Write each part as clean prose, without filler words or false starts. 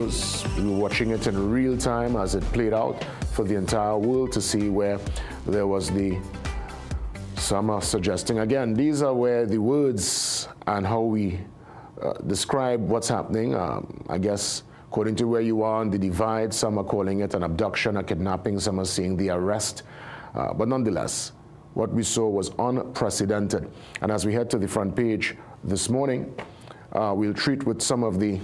We were watching it in real time as it played out for the entire world to see where there was some are suggesting, again, these are where the words and how we describe what's happening, I guess, according to where you are on the divide, some are calling it an abduction, a kidnapping, some are saying the arrest. But nonetheless, what we saw was unprecedented. And as we head to the front page this morning, we'll treat with some of the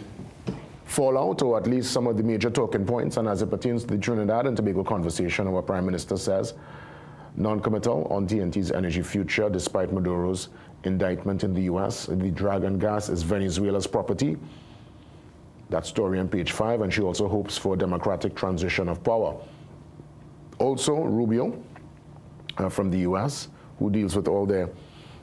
fallout, or at least some of the major talking points. And as it pertains to the Trinidad and Tobago conversation, our Prime Minister says, non-committal on TNT's energy future despite Maduro's indictment in the U.S. The Dragon gas is Venezuela's property. That story on page 5, and she also hopes for a democratic transition of power. Also, Rubio from the U.S., who deals with all their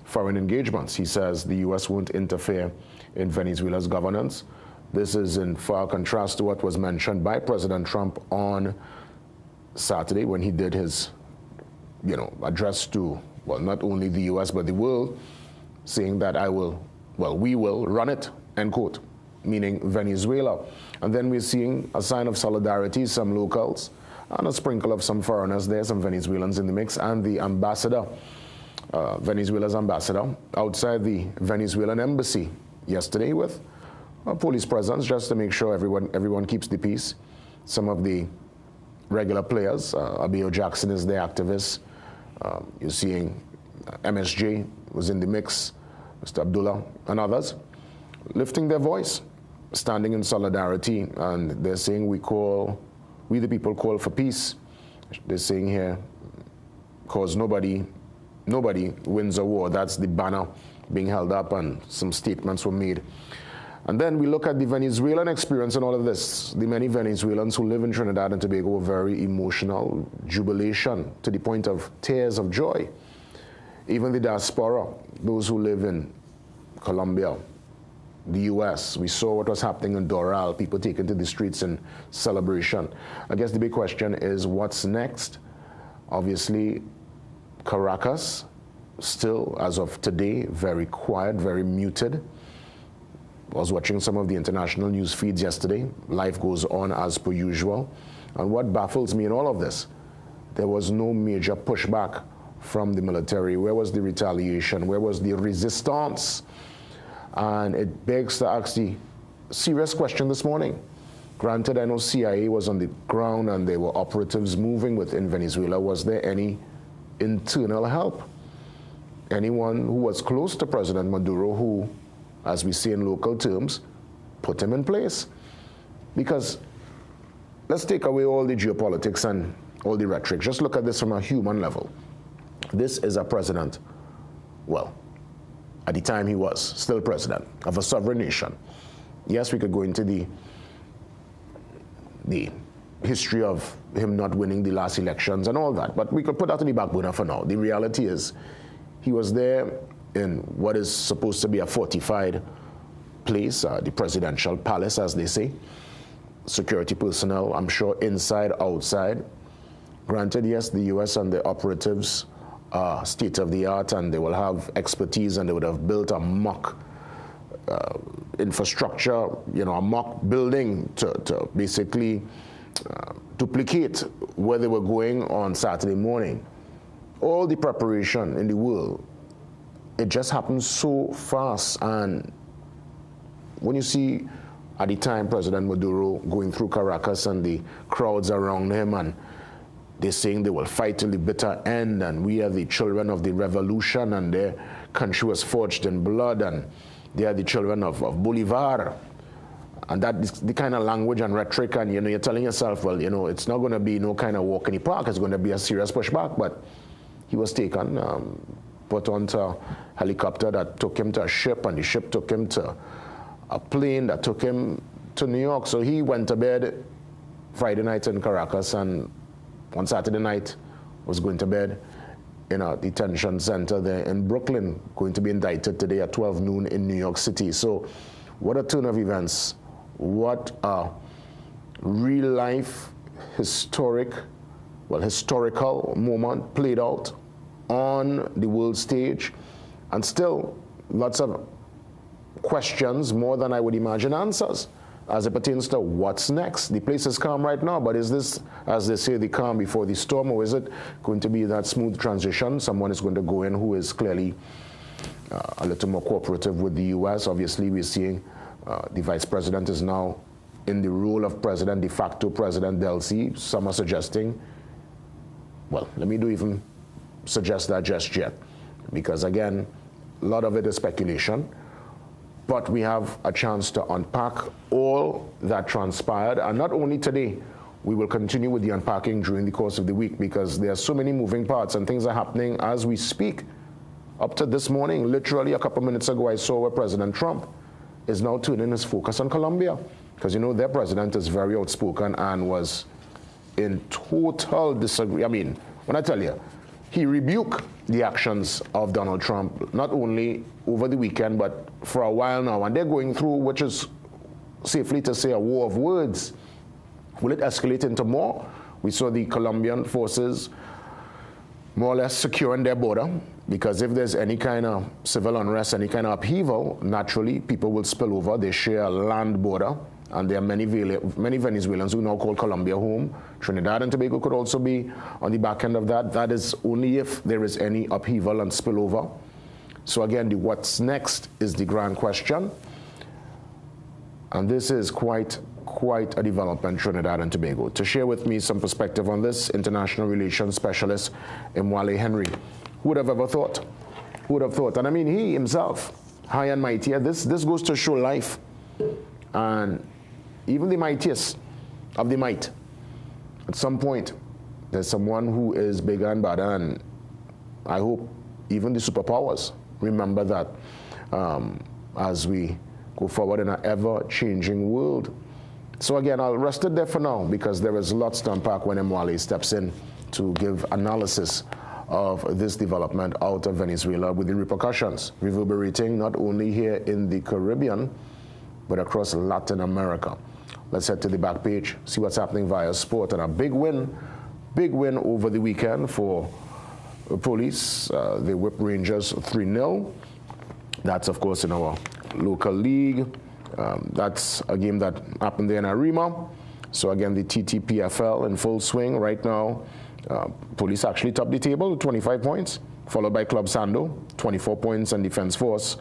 foreign engagements. He says the U.S. won't interfere in Venezuela's governance. This is in far contrast to what was mentioned by President Trump on Saturday when he did his, address to, well, not only the U.S. but the world, saying that we will run it, end quote, meaning Venezuela. And then we're seeing a sign of solidarity, some locals, and a sprinkle of some foreigners there, some Venezuelans in the mix, and the ambassador, Venezuela's ambassador, outside the Venezuelan embassy yesterday with a police presence just to make sure everyone keeps the peace. Some of the regular players, Abiyo Jackson is the activist. You're seeing MSJ was in the mix, Mr. Abdullah and others, lifting their voice, standing in solidarity, and they're saying we the people call for peace. They're saying here, cause nobody wins a war. That's the banner being held up, and some statements were made. And then we look at the Venezuelan experience and all of this. The many Venezuelans who live in Trinidad and Tobago were very emotional, jubilation, to the point of tears of joy. Even the diaspora, those who live in Colombia, the U.S., we saw what was happening in Doral, people taken to the streets in celebration. I guess the big question is, what's next? Obviously, Caracas, still, as of today, very quiet, very muted. I was watching some of the international news feeds yesterday. Life goes on as per usual. And what baffles me in all of this, there was no major pushback from the military. Where was the retaliation? Where was the resistance? And it begs to ask the serious question this morning. Granted, I know CIA was on the ground and there were operatives moving within Venezuela. Was there any internal help? Anyone who was close to President Maduro who, as we say in local terms, put him in place? Because let's take away all the geopolitics and all the rhetoric. Just look at this from a human level. This is a president, well, at the time he was still president of a sovereign nation. Yes, we could go into the history of him not winning the last elections and all that, but we could put that on the back burner for now. The reality is he was there in what is supposed to be a fortified place, the presidential palace, as they say. Security personnel, I'm sure, inside, outside. Granted, yes, the U.S. and the operatives are state-of-the-art, and they will have expertise, and they would have built a mock infrastructure, a mock building to basically duplicate where they were going on Saturday morning. All the preparation in the world, it just happens so fast. And when you see at the time President Maduro going through Caracas and the crowds around him, and they're saying they will fight till the bitter end, and we are the children of the revolution, and their country was forged in blood, and they are the children of Bolivar. And that is the kind of language and rhetoric, and you're telling yourself, well, it's not going to be no kind of walk in the park, it's going to be a serious pushback. But he was taken, put onto a helicopter that took him to a ship, and the ship took him to a plane that took him to New York. So he went to bed Friday night in Caracas, and on Saturday night was going to bed in a detention center there in Brooklyn, going to be indicted today at 12 noon in New York City. So what a turn of events. What a real-life, historical moment played out on the world stage. And still, lots of questions, more than I would imagine answers. as it pertains to what's next. The place is calm right now, but is this, as they say, the calm before the storm, or is it going to be that smooth transition? Someone is going to go in who is clearly a little more cooperative with the U.S. Obviously, we're seeing the vice president is now in the role of president, de facto president, Delcy. Some are suggesting, well, let me do even suggest that just yet, because again, a lot of it is speculation. But we have a chance to unpack all that transpired. And not only today, we will continue with the unpacking during the course of the week, because there are so many moving parts and things are happening as we speak. Up to this morning, literally a couple minutes ago, I saw where President Trump is now turning his focus on Colombia. Because, you know, their president is very outspoken and was in total disagreement. I mean, when I tell you, he rebuked the actions of Donald Trump, not only over the weekend, but for a while now. And they're going through, which is safely to say, a war of words. Will it escalate into more? We saw the Colombian forces more or less securing their border, because if there's any kind of civil unrest, any kind of upheaval, naturally people will spill over. They share a land border, and there are many Venezuelans who now call Colombia home. Trinidad and Tobago could also be on the back end of that. That is only if there is any upheaval and spillover. So again, the what's next is the grand question. And this is quite a development, Trinidad and Tobago. To share with me some perspective on this, international relations specialist, Mwale Henry. Who would have ever thought? Who would have thought? And I mean, he himself, high and mighty. This goes to show life. And even the mightiest of the might, at some point, there's someone who is bigger and better, and I hope even the superpowers remember that as we go forward in an ever-changing world. So again, I'll rest it there for now, because there is lots to unpack when Mwale steps in to give analysis of this development out of Venezuela, with the repercussions reverberating not only here in the Caribbean, but across Latin America. Let's head to the back page, see what's happening via sport. And a big win over the weekend for police. They whipped Rangers 3-0. That's, of course, in our local league. That's a game that happened there in Arima. So again, the TTPFL in full swing right now. Police actually top the table with 25 points, followed by Club Sando, 24 points, and Defense Force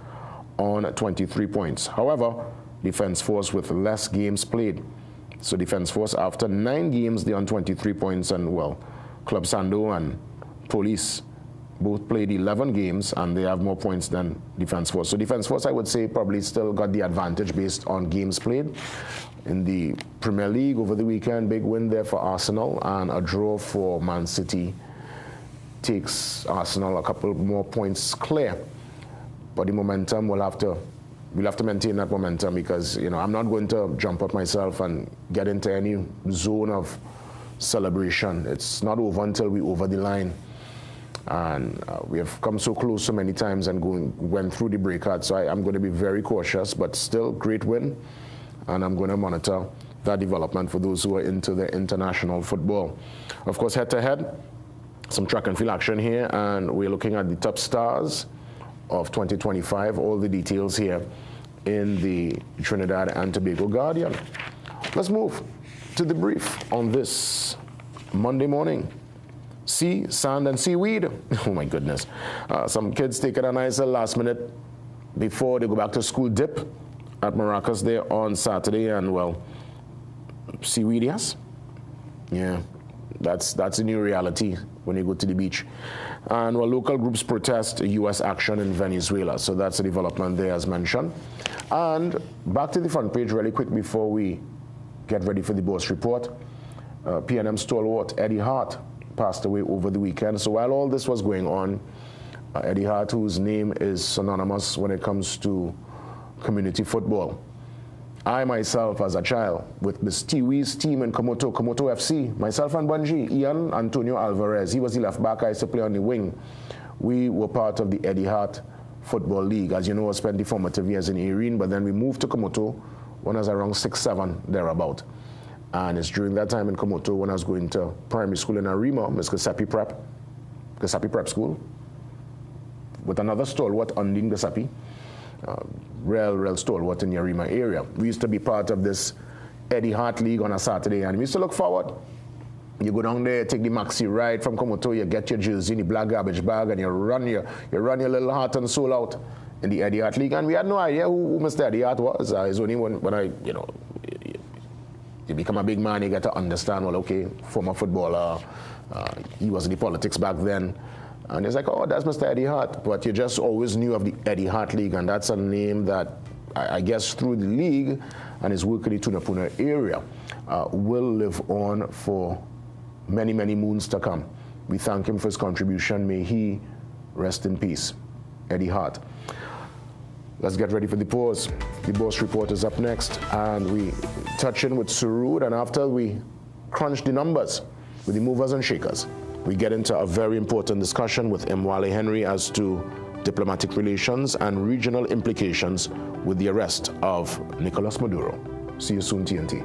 on 23 points. However, Defense Force with less games played. So Defense Force, after 9 games, they're on 23 points, and well, Club Sando and Police both played 11 games, and they have more points than Defense Force. So Defense Force, I would say, probably still got the advantage based on games played. In the Premier League over the weekend, big win there for Arsenal, and a draw for Man City takes Arsenal a couple more points clear. But the momentum, we'll have to maintain that momentum, because, you know, I'm not going to jump up myself and get into any zone of celebration. It's not over until we over the line. And we have come so close so many times and went through the breakout. So I'm going to be very cautious, but still great win. And I'm going to monitor that development for those who are into the international football. Of course, head-to-head, some track and field action here, and we're looking at the top stars of 2025. All the details here in the Trinidad and Tobago Guardian. Let's move to the brief on this Monday morning. Sea, sand, and seaweed. Oh my goodness. Some kids taking a nice last minute before they go back to school dip at Maracas there on Saturday, and well, seaweed, yes? Yeah, that's a new reality when you go to the beach. And well, local groups protest U.S. action in Venezuela. So that's a development there as mentioned. And back to the front page really quick before we get ready for the boss report. PNM stalwart Eddie Hart passed away over the weekend. So while all this was going on, Eddie Hart, whose name is synonymous when it comes to community football. I myself, as a child, with Miss Tiwi's team in Komoto FC, myself and Bunji, Ian Antonio Alvarez, he was the left back, I used to play on the wing. We were part of the Eddie Hart Football League. As you know, I spent the formative years in Irene, but then we moved to Komoto when I was around 6, 7, thereabout. And it's during that time in Komoto when I was going to primary school in Arima, Miss Gasapi Prep School, with another stalwart, Undine Gasapi. real stalwart in the Yarima area. We used to be part of this Eddie Hart League on a Saturday, and we used to look forward. You go down there, take the maxi ride from Komoto, you get your jersey in the black garbage bag, and you run your little heart and soul out in the Eddie Hart League. And we had no idea who Mr. Eddie Hart was. It's only when you become a big man, you get to understand, well, okay, former footballer, he was in the politics back then. And it's like, oh, that's Mr. Eddie Hart. But you just always knew of the Eddie Hart League, and that's a name that I guess through the league and his work in the Tunapuna area will live on for many, many moons to come. We thank him for his contribution. May he rest in peace. Eddie Hart. Let's get ready for the pause. The Boss Report is up next, and we touch in with Surud, and after we crunch the numbers with the movers and shakers, we get into a very important discussion with Mwale Henry as to diplomatic relations and regional implications with the arrest of Nicolas Maduro. See you soon, TNT.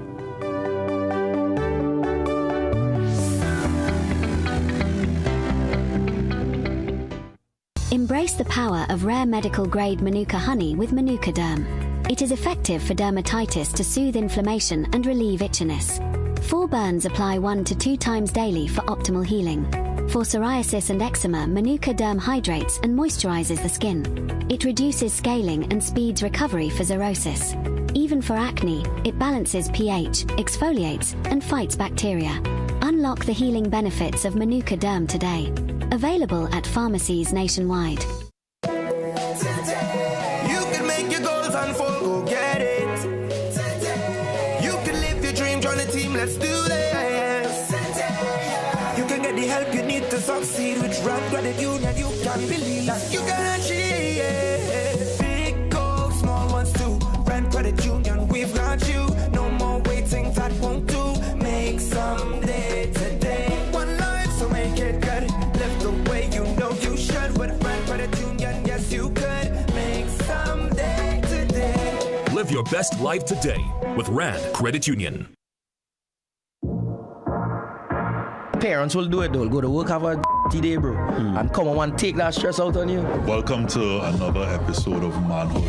Embrace the power of rare medical-grade Manuka honey with Manuka Derm. It is effective for dermatitis to soothe inflammation and relieve itchiness. For burns, apply 1 to 2 times daily for optimal healing. For psoriasis and eczema, Manuka Derm hydrates and moisturizes the skin. It reduces scaling and speeds recovery for xerosis. Even for acne, it balances pH, exfoliates, and fights bacteria. Unlock the healing benefits of Manuka Derm today. Available at pharmacies nationwide. You can make your goals unfold, go get it. You can live your dream, join the team, let's do this. You can get the help you need to succeed with Rand Credit Union. You can believe that you can achieve. Big goals, small ones too. Rand Credit Union, we've got you. No more waiting, that won't do. Make someday today. One life, so make it good. Live the way you know you should. With Rand Credit Union, yes you could. Make someday today. Live your best life today with Rand Credit Union. Parents will do it, they'll go to work, have a day, bro, and come on and take that stress out on you. Welcome to another episode of Manhood.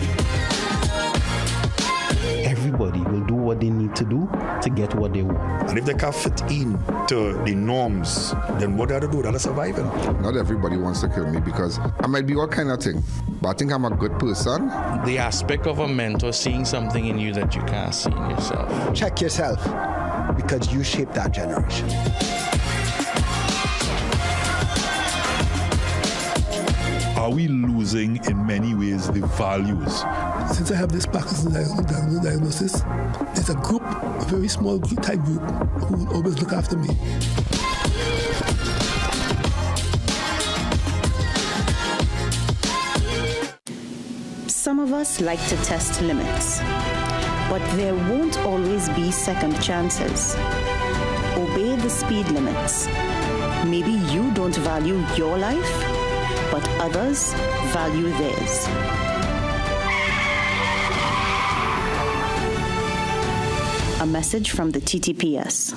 Everybody will do what they need to do to get what they want. And if they can't fit in to the norms, then what do they do? They're surviving. Not everybody wants to kill me because I might be all kind of thing, but I think I'm a good person. The aspect of a mentor seeing something in you that you can't see in yourself. Check yourself, because you shaped that generation. Are we losing in many ways the values? Since I have this Parkinson's diagnosis, there's a group, a very small type group, who will always look after me. Some of us like to test limits, but there won't always be second chances. Obey the speed limits. Maybe you don't value your life, but others value theirs. A message from the TTPS.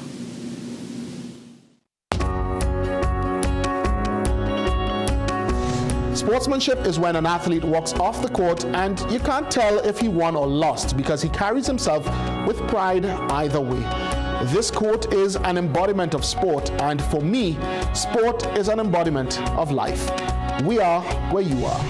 Sportsmanship is when an athlete walks off the court and you can't tell if he won or lost because he carries himself with pride either way. This quote is an embodiment of sport, and for me, sport is an embodiment of life. We are where you are.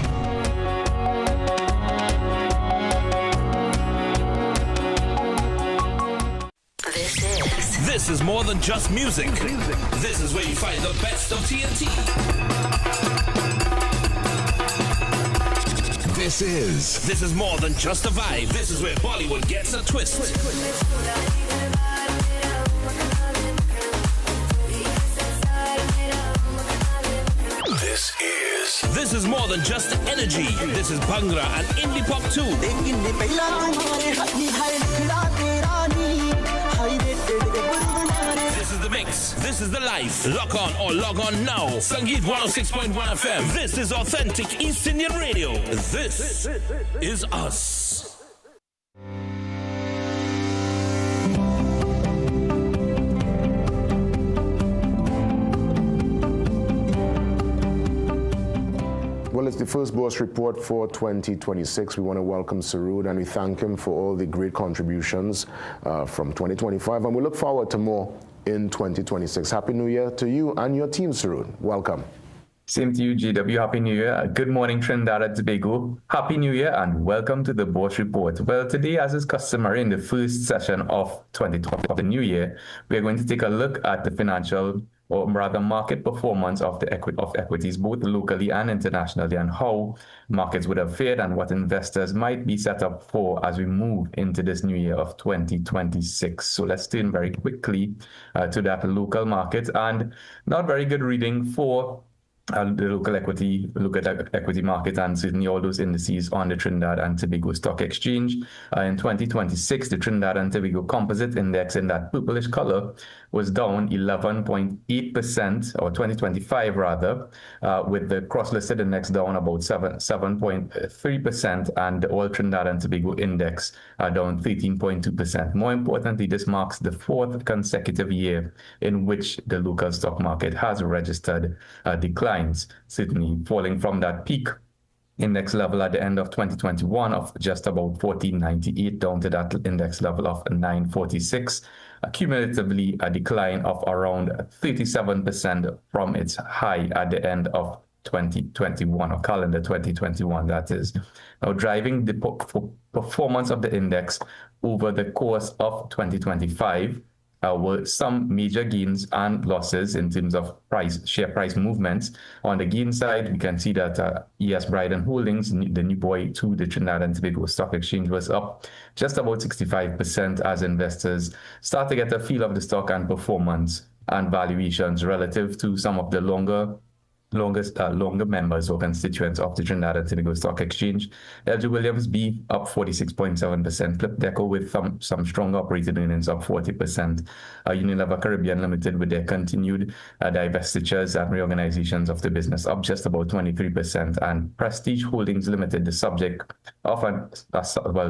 This is more than just music. This is where you find the best of TNT. This is more than just a vibe. This is where Bollywood gets a twist. This is more than just energy. This is Bhangra and indie pop too. This is the mix. This is the life. Lock on or log on now. Sangeet 106.1 FM. This is authentic East Indian radio. This is us. Well, It's the first boss report for 2026. We want to welcome Sarud and we thank him for all the great contributions from 2025, and we look forward to more in 2026. Happy New Year to you and your team, Sarud. Welcome. Same to you, GW. Happy New Year. Good morning, Trinidad and Tobago. Happy New Year and welcome to the Boss Report. Well, today, as is customary in the first session of 2020 of the new year, we are going to take a look at the financial, or rather market performance of equities, both locally and internationally, and how markets would have fared and what investors might be set up for as we move into this new year of 2026. So let's turn very quickly to that local market, and not very good reading for the local equity, look at equity market, and certainly all those indices on the Trinidad and Tobago Stock Exchange. In 2026, the Trinidad and Tobago Composite Index in that purplish color was down 11.8%, or 2025 rather, with the cross-listed index down about 7.3%, and the All Trinidad and Tobago Index down 13.2%. More importantly, this marks the fourth consecutive year in which the local stock market has registered declines, certainly falling from that peak index level at the end of 2021 of just about 1498 down to that index level of 946, cumulatively a decline of around 37% from its high at the end of 2021, or calendar 2021, that is. Now, driving the performance of the index over the course of 2025 were some major gains and losses in terms of share price movements. On the gain side, we can see that ES Bryden Holdings, the new boy to the Trinidad and Tobago Stock Exchange, was up just about 65% as investors start to get a feel of the stock and performance and valuations relative to some of the longer members or constituents of the Trinidad and Tobago Stock Exchange. LG Williams B up 46.7%, Flip Deco with some strong operating earnings up 40%, Unilever Caribbean Limited with their continued divestitures and reorganizations of the business up just about 23%, and Prestige Holdings Limited, the subject of a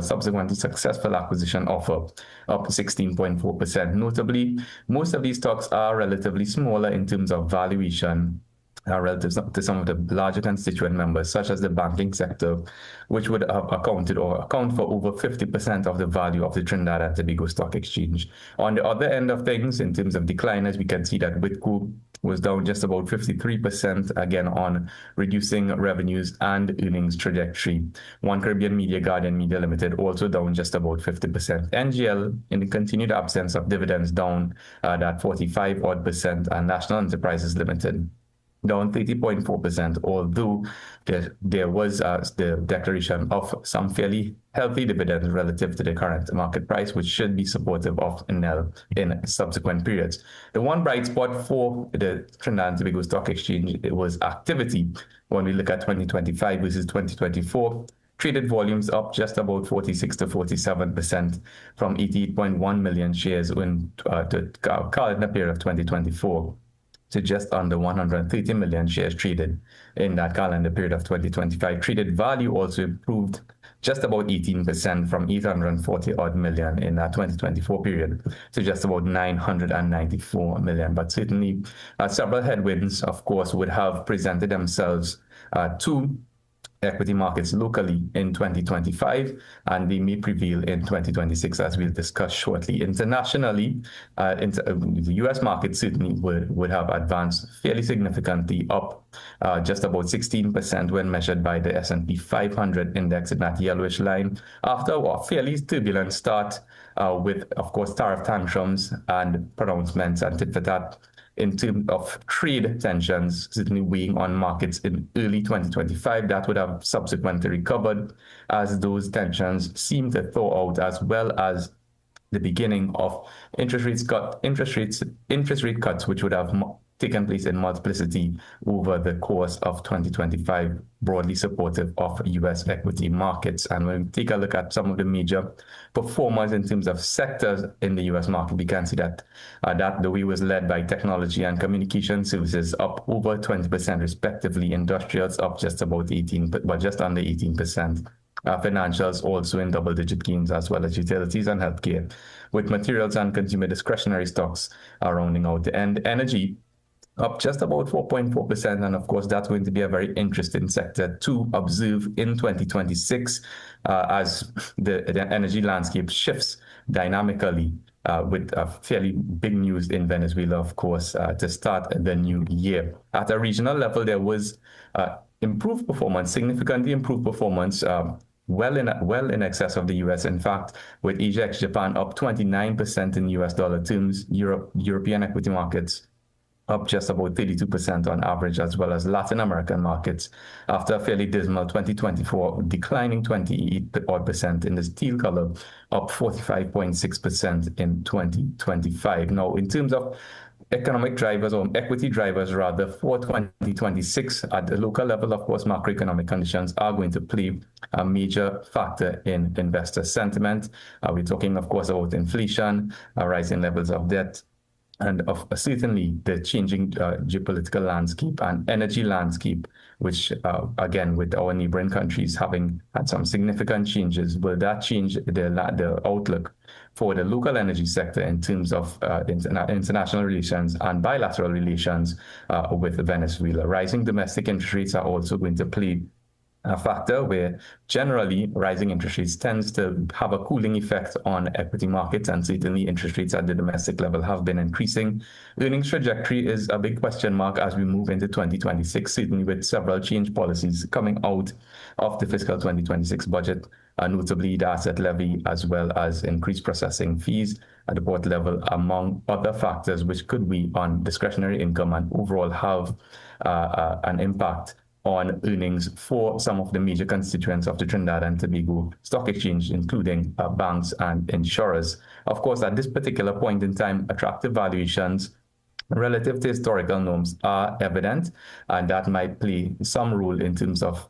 subsequently successful acquisition offer, up 16.4%. Notably, most of these stocks are relatively smaller in terms of valuation relative to some of the larger constituent members, such as the banking sector, which would have account for over 50% of the value of the Trinidad and Tobago Stock Exchange. On the other end of things, in terms of decliners, we can see that Whitco was down just about 53%, again on reducing revenues and earnings trajectory. One Caribbean Media, Guardian Media Limited, also down just about 50%. NGL, in the continued absence of dividends, down that 45% and National Enterprises Limited down 30.4%, although there was the declaration of some fairly healthy dividends relative to the current market price, which should be supportive of NL in subsequent periods. The one bright spot for the Trinidad and Tobago Stock Exchange, it was activity. When we look at 2025 versus 2024, traded volumes up just about 46 to 47% from 88.1 million shares in the calendar period of 2024. To just under 130 million shares traded in that calendar period of 2025. Traded value also improved just about 18% from 840 odd million in that 2024 period to just about 994 million. But certainly several headwinds, of course, would have presented themselves to equity markets locally in 2025, and they may prevail in 2026, as we'll discuss shortly. Internationally, the US market certainly would have advanced fairly significantly, up just about 16% when measured by the S&P 500 index in that yellowish line, after a fairly turbulent start with, of course, tariff tantrums and pronouncements and tit for tat in terms of trade tensions, certainly weighing on markets in early 2025. That would have subsequently recovered as those tensions seem to thaw out, as well as the beginning of interest rate cuts, which would have taken place in multiplicity over the course of 2025, broadly supportive of US equity markets. And when we take a look at some of the major performers in terms of sectors in the US market, we can see that the way was led by technology and communication services, up over 20% respectively. Industrials up just about 18%, but just under 18%. Financials also in double-digit gains, as well as utilities and healthcare, with materials and consumer discretionary stocks rounding out the end. Energy up just about 4.4%. And of course, that's going to be a very interesting sector to observe in 2026 as the energy landscape shifts dynamically with fairly big news in Venezuela, of course, to start the new year. At a regional level, there was improved performance, significantly improved performance, well in excess of the U.S. In fact, with Asia ex-Japan up 29% in U.S. dollar terms, European equity markets up just about 32% on average, as well as Latin American markets after a fairly dismal 2024, declining 28% in the steel color, up 45.6% in 2025. Now, in terms of economic drivers, or equity drivers rather, for 2026 at the local level, of course, macroeconomic conditions are going to play a major factor in investor sentiment. We're talking, of course, about inflation, rising levels of debt, and of certainly the changing geopolitical landscape and energy landscape, which again, with our neighboring countries having had some significant changes, will that change the outlook for the local energy sector in terms of international relations and bilateral relations with Venezuela? Rising domestic interest rates are also going to play a factor, where generally rising interest rates tends to have a cooling effect on equity markets, and certainly interest rates at the domestic level have been increasing. Earnings trajectory is a big question mark as we move into 2026, certainly with several change policies coming out of the fiscal 2026 budget, notably the asset levy, as well as increased processing fees at the port level, among other factors which could weigh on discretionary income and overall have an impact on earnings for some of the major constituents of the Trinidad and Tobago Stock Exchange, including banks and insurers. Of course, at this particular point in time, attractive valuations relative to historical norms are evident, and that might play some role in terms of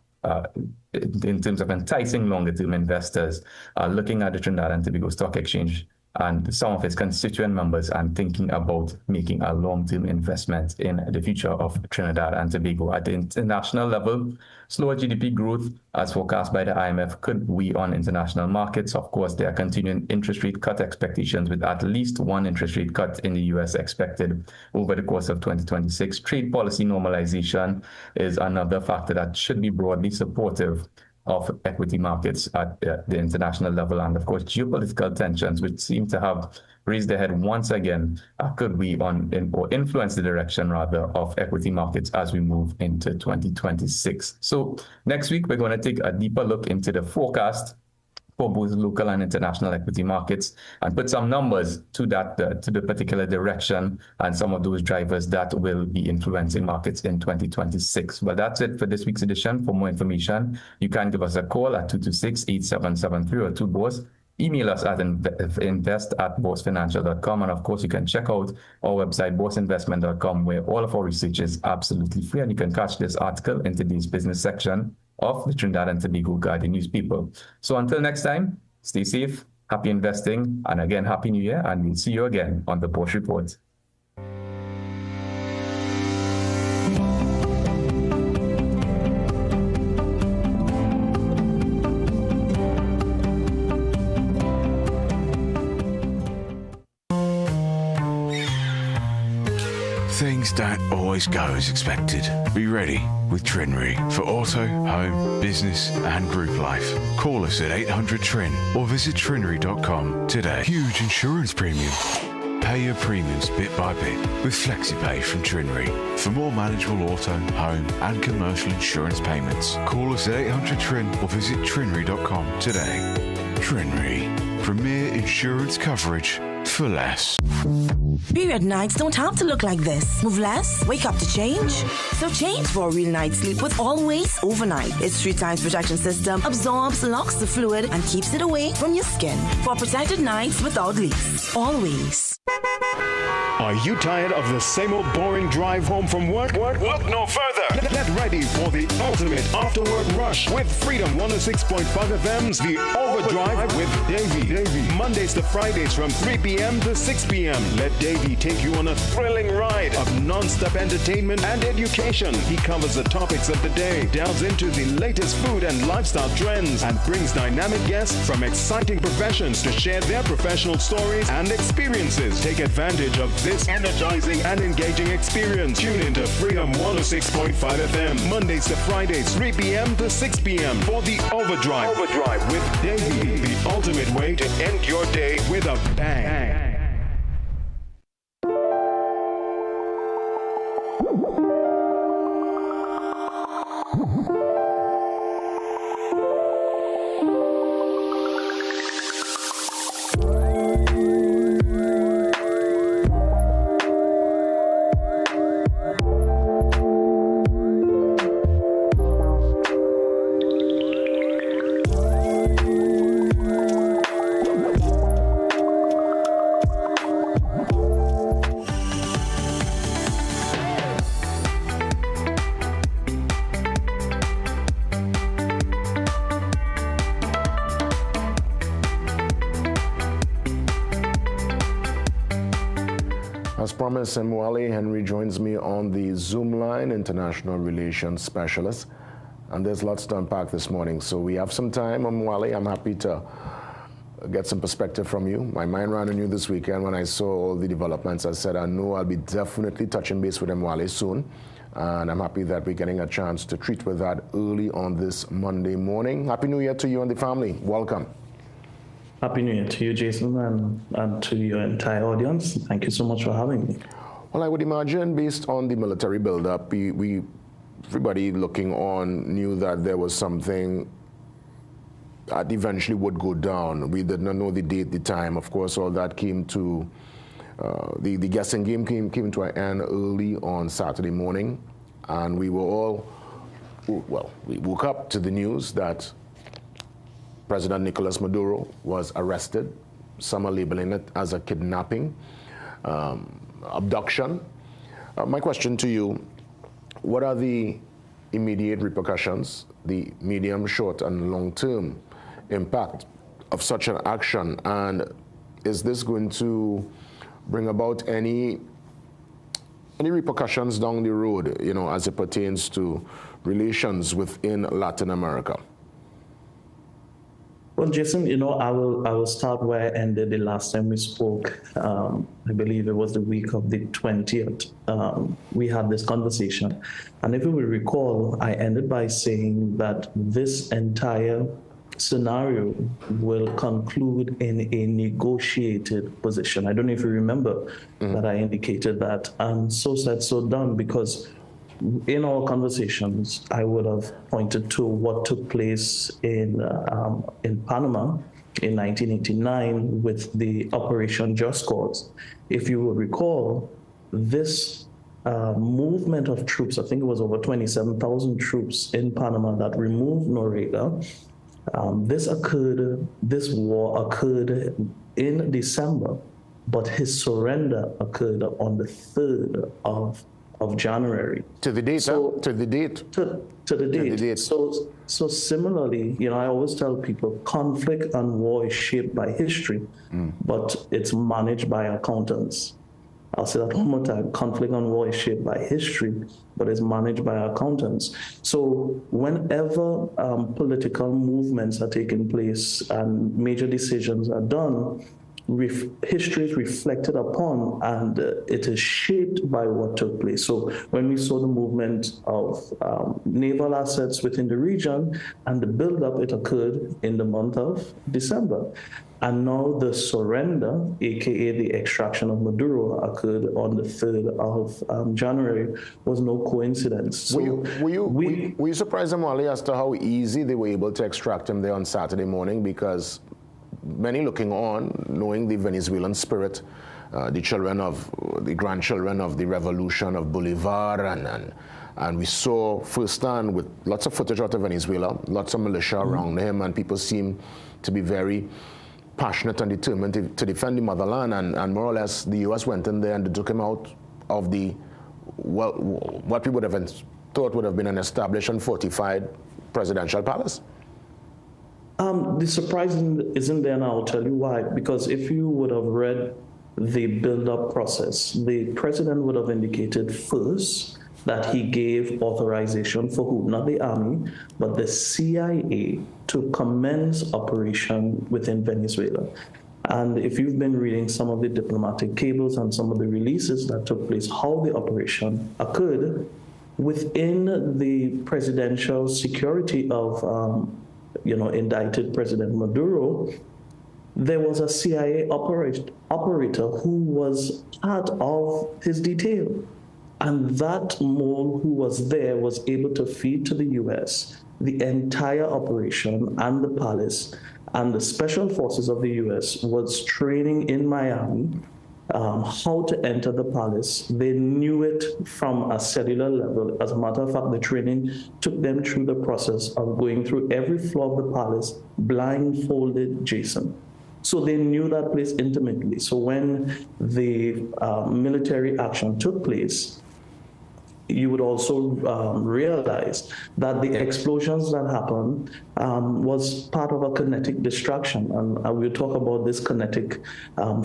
enticing longer-term investors looking at the Trinidad and Tobago Stock Exchange and some of its constituent members and thinking about making a long-term investment in the future of Trinidad and Tobago. At the international level, slower GDP growth, as forecast by the IMF, could weigh on international markets. Of course, there are continuing interest rate cut expectations, with at least one interest rate cut in the US expected over the course of 2026. Trade policy normalization is another factor that should be broadly supportive of equity markets at the international level. And of course, geopolitical tensions, which seem to have raised their head once again, could be or influence the direction rather of equity markets as we move into 2026. So next week, we're going to take a deeper look into the forecast for both local and international equity markets and put some numbers to that, to the particular direction and some of those drivers that will be influencing markets in 2026. Well, that's it for this week's edition. For more information, you can give us a call at 226-8773 or 2BOSS. Email us at invest@bossfinancial.com. And of course, you can check out our website, bossinvestment.com, where all of our research is absolutely free. And you can catch this article in today's business section of the Trinidad and Tobago Guardian newspaper. So until next time, stay safe, happy investing, and again, Happy New Year, and we'll see you again on the Boss Report. Things don't always go as expected. Be ready with TrinRe for auto, home, business and group life. Call us at 800-TRIN or visit trinre.com today. Huge insurance premium. Pay your premiums bit by bit with FlexiPay from TrinRe. For more manageable auto, home and commercial insurance payments, call us at 800-TRIN or visit trinre.com today. TrinRe. Premier insurance coverage for less. Period nights don't have to look like this. Move less, wake up to change. So change for a real night's sleep with Always Overnight. Its 3 times protection system absorbs, locks the fluid, and keeps it away from your skin. For protected nights without leaks. Always. Are you tired of the same old boring drive home from work? Look no further. Get ready for the ultimate after-work rush with Freedom 106.5 FM's The Overdrive with Davey. Mondays to Fridays from 3 p.m. to 6 p.m. Let Davey take you on a thrilling ride of non-stop entertainment and education. He covers the topics of the day, delves into the latest food and lifestyle trends, and brings dynamic guests from exciting professions to share their professional stories and experiences. Take advantage of this energizing and engaging experience. Tune into Freedom 106.5 FM, Mondays to Fridays, 3 p.m. to 6 p.m. for The Overdrive with Davey, the ultimate way to end your day with a bang. As promised, Mwale Henry joins me on the Zoom line, International Relations Specialist. And there's lots to unpack this morning. So we have some time. Mwale, I'm happy to get some perspective from you. My mind ran on you this weekend when I saw all the developments. I said, I know I'll be definitely touching base with Mwale soon. And I'm happy that we're getting a chance to treat with that early on this Monday morning. Happy New Year to you and the family. Welcome. Happy New Year to you, Jason, and to your entire audience. Thank you so much for having me. Well, I would imagine, based on the military buildup, everybody looking on knew that there was something that eventually would go down. We did not know the date, the time. Of course, all that came to, the guessing game came to an end early on Saturday morning. And we were all, well, we woke up to the news that President Nicolas Maduro was arrested. Some are labeling it as a kidnapping, abduction. My question to you, what are the immediate repercussions, the medium, short, and long-term impact of such an action? And is this going to bring about any repercussions down the road, you know, as it pertains to relations within Latin America? Well, Jason, you know, I will start where I ended the last time we spoke. I believe it was the week of the 20th. We had this conversation. And if you will recall, I ended by saying that this entire scenario will conclude in a negotiated position. I don't know if you remember that I indicated that. And so said, so done, because in our conversations, I would have pointed to what took place in Panama in 1989 with the Operation Just Cause. If you will recall, this movement of troops, I think it was over 27,000 troops in Panama that removed Noriega. This war occurred in December, but his surrender occurred on the 3rd of January. To the date, so, to the date. To the date. So similarly, you know, I always tell people conflict and war is shaped by history, but it's managed by accountants. I'll say that one more time. Conflict and war is shaped by history, but it's managed by accountants. So whenever political movements are taking place and major decisions are done, history is reflected upon, and it is shaped by what took place. So when we saw the movement of naval assets within the region and the buildup, it occurred in the month of December. And now the surrender, aka the extraction of Maduro, occurred on the 3rd of January, was no coincidence. So were you surprised, Mwale, as to how easy they were able to extract him there on Saturday morning? Because many looking on, knowing the Venezuelan spirit, the grandchildren of the revolution of Bolivar, and we saw firsthand with lots of footage out of Venezuela, lots of militia around him, and people seem to be very passionate and determined to defend the motherland, and more or less the U.S. went in there and they took him out of the, well, what we would have thought would have been an established and fortified presidential palace? The surprise isn't there, and I'll tell you why. Because if you would have read the build-up process, the president would have indicated first that he gave authorization for who? Not the army, but the CIA to commence operation within Venezuela. And if you've been reading some of the diplomatic cables and some of the releases that took place, how the operation occurred within the presidential security of indicted President Maduro, there was a CIA operator who was part of his detail. And that mole who was there was able to feed to the US the entire operation, and the palace and the special forces of the US was training in Miami how to enter the palace. They knew it from a cellular level. As a matter of fact, the training took them through the process of going through every floor of the palace, blindfolded Jason. So they knew that place intimately. So when the military action took place, you would also realize that the explosions that happened was part of a kinetic destruction. And we'll talk about this kinetic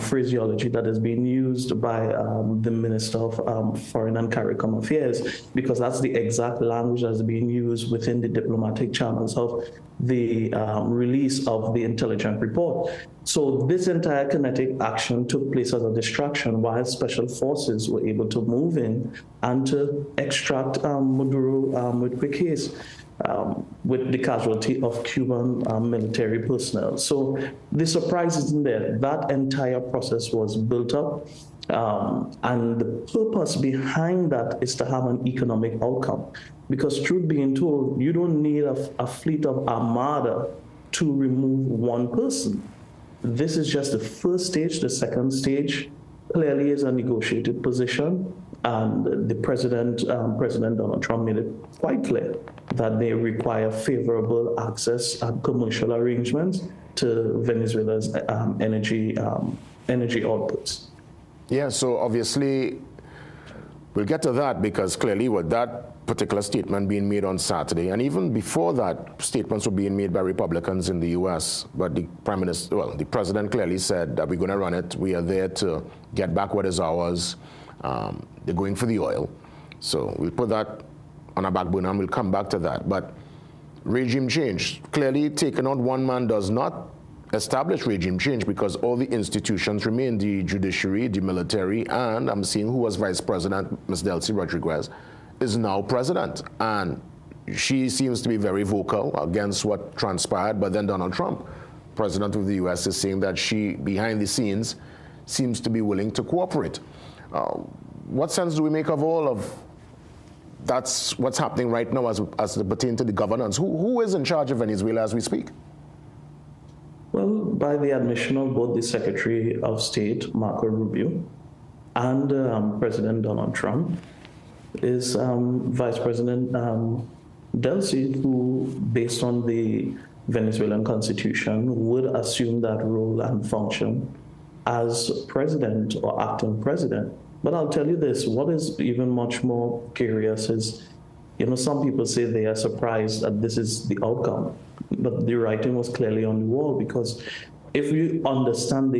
phraseology that is being used by the Minister of Foreign and CARICOM Affairs, because that's the exact language that's being used within the diplomatic channels of the release of the intelligence report. So this entire kinetic action took place as a distraction while special forces were able to move in and to extract Maduro with quick haste, with the casualty of Cuban military personnel. So the surprise isn't there. That entire process was built up. And the purpose behind that is to have an economic outcome. Because truth being told, you don't need a fleet of armada to remove one person. This is just the first stage. The second stage clearly is a negotiated position. And the President Donald Trump made it quite clear that they require favorable access and commercial arrangements to Venezuela's energy outputs. Yeah, so obviously we'll get to that, because clearly with that particular statement being made on Saturday, and even before that, statements were being made by Republicans in the U.S., but the the president clearly said that we're going to run it. We are there to get back what is ours. They're going for the oil. So we'll put that on a back burner and we'll come back to that. But regime change, clearly taking out one man does not establish regime change, because all the institutions remain: the judiciary, the military, and I'm seeing who was vice president, Ms. Delcy Rodriguez, is now president. And she seems to be very vocal against what transpired, but then Donald Trump, president of the US, is saying that she, behind the scenes, seems to be willing to cooperate. What sense do we make of all of that's what's happening right now as it pertains to the governance? Who is in charge of Venezuela as we speak? Well, by the admission of both the Secretary of State, Marco Rubio, and President Donald Trump, is Vice President Delcy, who, based on the Venezuelan Constitution, would assume that role and function as president or acting president. But I'll tell you this, what is even much more curious is, some people say they are surprised that this is the outcome, but the writing was clearly on the wall, because if you understand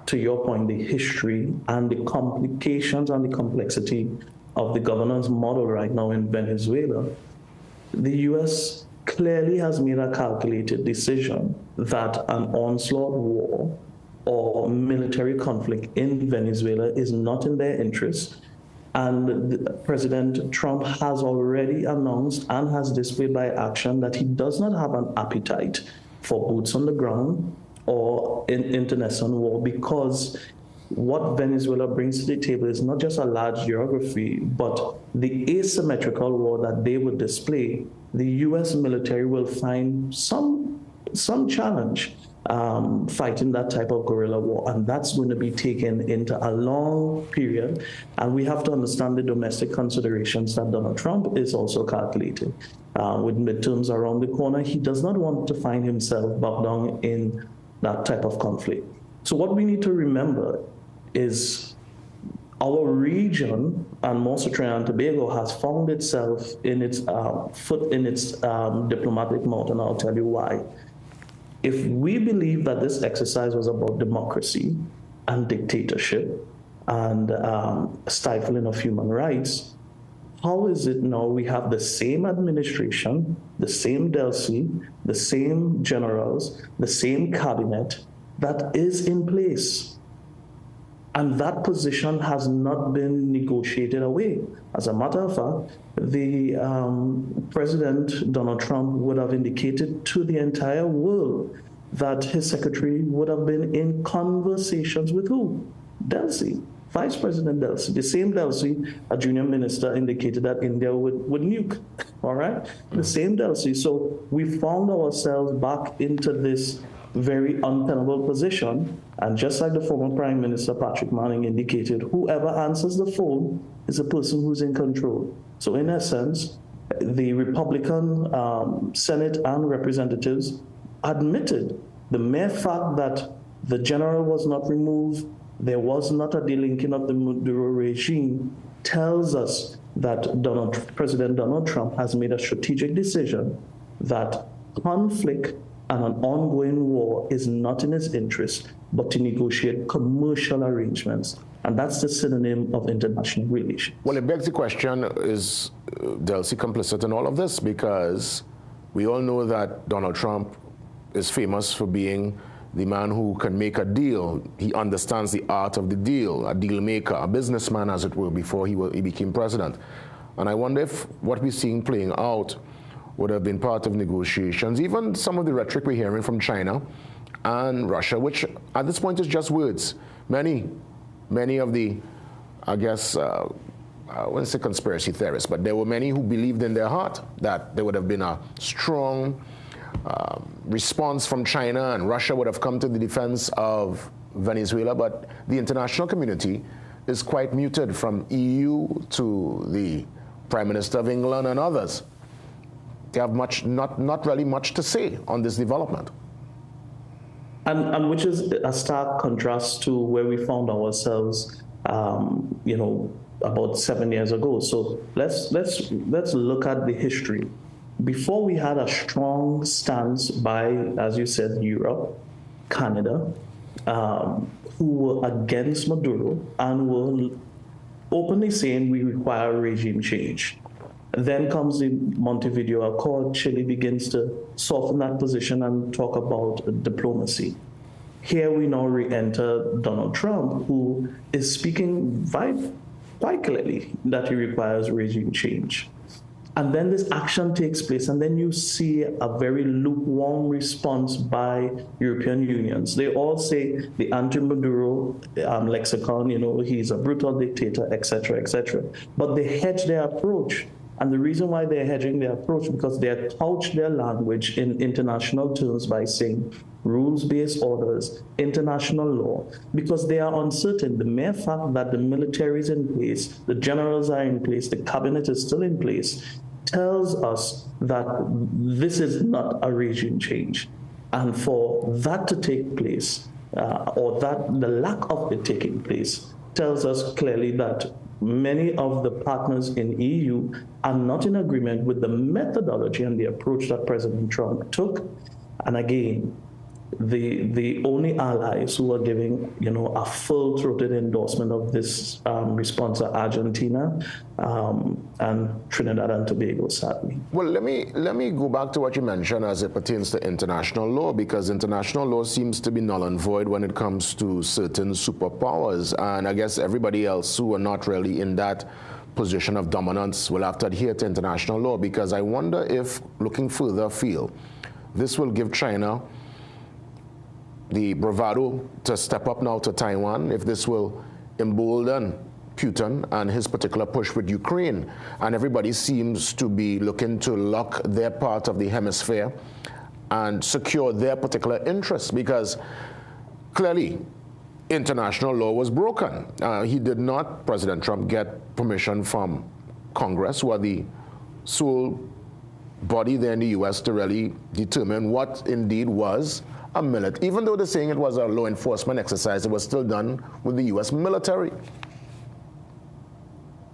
to your point, the history and the complications and the complexity of the governance model right now in Venezuela, the US clearly has made a calculated decision that an onslaught war or military conflict in Venezuela is not in their interest. And President Trump has already announced and has displayed by action that he does not have an appetite for boots on the ground or in internecine war, because what Venezuela brings to the table is not just a large geography, but the asymmetrical war that they would display. The US military will find some challenge fighting that type of guerrilla war, and that's going to be taken into a long period. And we have to understand the domestic considerations that Donald Trump is also calculating. With midterms around the corner, he does not want to find himself bogged down in that type of conflict. So what we need to remember is our region, and more so Trinidad and Tobago, has found itself in its foot in its diplomatic mouth, and I'll tell you why. If we believe that this exercise was about democracy and dictatorship and stifling of human rights, how is it now we have the same administration, the same Delcy, the same generals, the same cabinet that is in place? And that position has not been negotiated away. As a matter of fact, the President Donald Trump would have indicated to the entire world that his secretary would have been in conversations with who? Delcy, Vice President Delcy. The same Delcy, a junior minister, indicated that India would nuke, all right? The same Delcy. So we found ourselves back into this very untenable position. And just like the former Prime Minister Patrick Manning indicated, whoever answers the phone is the person who's in control. So in essence, the Republican Senate and representatives admitted the mere fact that the general was not removed, there was not a delinking of the Maduro regime, tells us that President Donald Trump has made a strategic decision that conflict and an ongoing war is not in his interest, but to negotiate commercial arrangements. And that's the synonym of international relations. Well, it begs the question, is Delcy complicit in all of this? Because we all know that Donald Trump is famous for being the man who can make a deal. He understands the art of the deal, a deal maker, a businessman, as it were, before he became president. And I wonder if what we're seeing playing out would have been part of negotiations, even some of the rhetoric we're hearing from China and Russia, which at this point is just words. Many of the, I guess, I wouldn't say conspiracy theorists, but there were many who believed in their heart that there would have been a strong response from China and Russia would have come to the defense of Venezuela, but the international community is quite muted, from EU to the Prime Minister of England and others. They have not really much to say on this development. And which is a stark contrast to where we found ourselves, about 7 years ago. So let's look at the history. Before, we had a strong stance by, as you said, Europe, Canada, who were against Maduro and were openly saying we require regime change. Then comes the Montevideo Accord. Chile begins to soften that position and talk about diplomacy. Here we now re-enter Donald Trump, who is speaking quite clearly that he requires regime change. And then this action takes place, and then you see a very lukewarm response by European unions. They all say the anti-Maduro lexicon, he's a brutal dictator, etc., etc. But they hedge their approach. And the reason why they're hedging their approach, because they couch their language in international terms by saying rules-based orders, international law, because they are uncertain. The mere fact that the military is in place, the generals are in place, the cabinet is still in place, tells us that this is not a regime change. And for that to take place, or that the lack of it taking place, tells us clearly that many of the partners in EU are not in agreement with the methodology and the approach that President Trump took. And again, the only allies who are giving, a full-throated endorsement of this response are Argentina and Trinidad and Tobago, sadly. Well, let me go back to what you mentioned as it pertains to international law, because international law seems to be null and void when it comes to certain superpowers, and I guess everybody else who are not really in that position of dominance will have to adhere to international law, because I wonder if, looking further afield, this will give China the bravado to step up now to Taiwan, if this will embolden Putin and his particular push with Ukraine. And everybody seems to be looking to lock their part of the hemisphere and secure their particular interests, because clearly international law was broken. He did not, President Trump, get permission from Congress, who are the sole body there in the U.S. to really determine what indeed was a military. Even though they're saying it was a law enforcement exercise, it was still done with the U.S. military.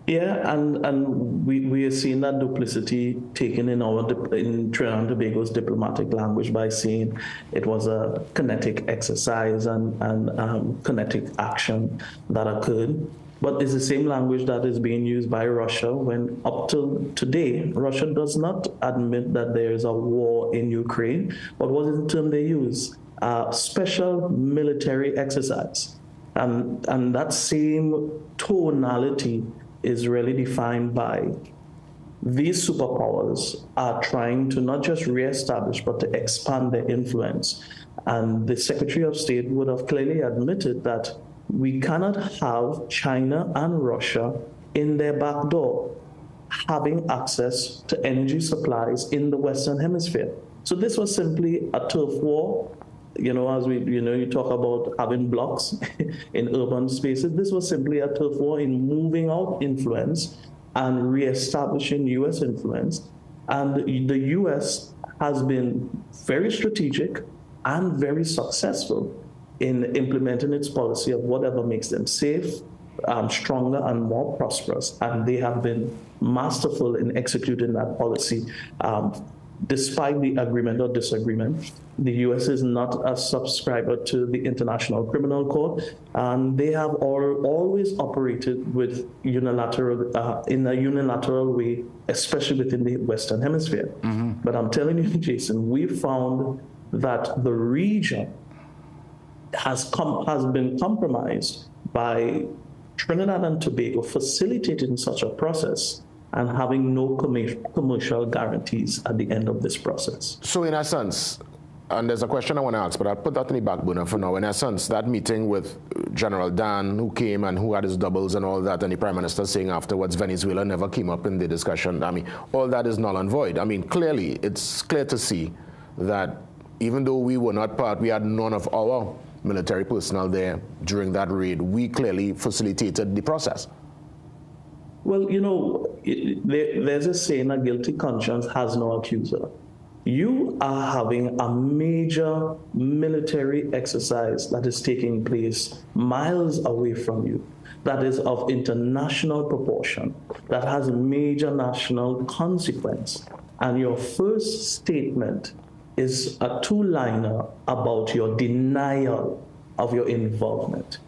Yeah, and we are seeing that duplicity taken in in Trinidad and Tobago's diplomatic language by saying it was a kinetic exercise and kinetic action that occurred. But it's the same language that is being used by Russia when up till today, Russia does not admit that there is a war in Ukraine. But what is the term they use? Special military exercise. And that same tonality is really defined by these superpowers are trying to not just reestablish, but to expand their influence. And the Secretary of State would have clearly admitted that we cannot have China and Russia in their back door having access to energy supplies in the Western Hemisphere. So this was simply a turf war. As you talk about having blocks in urban spaces, this was simply a turf war in moving out influence and reestablishing U.S. influence. And the U.S. has been very strategic and very successful in implementing its policy of whatever makes them safe, stronger, and more prosperous. And they have been masterful in executing that policy. Despite the agreement or disagreement, the U.S. is not a subscriber to the International Criminal Court, and they have always operated with in a unilateral way, especially within the Western Hemisphere. Mm-hmm. But I'm telling you, Jason, we found that the region has been compromised by Trinidad and Tobago facilitating such a process and having no commercial guarantees at the end of this process. So in essence, and there's a question I want to ask, but I'll put that in the back burner for now. In essence, that meeting with General Dan, who came and who had his doubles and all that, and the Prime Minister saying afterwards Venezuela never came up in the discussion. I mean, all that is null and void. I mean, clearly, it's clear to see that even though we were not part, we had none of our military personnel there during that raid, we clearly facilitated the process. Well, there's a saying, a guilty conscience has no accuser. You are having a major military exercise that is taking place miles away from you, that is of international proportion, that has major national consequence. And your first statement is a two-liner about your denial of your involvement.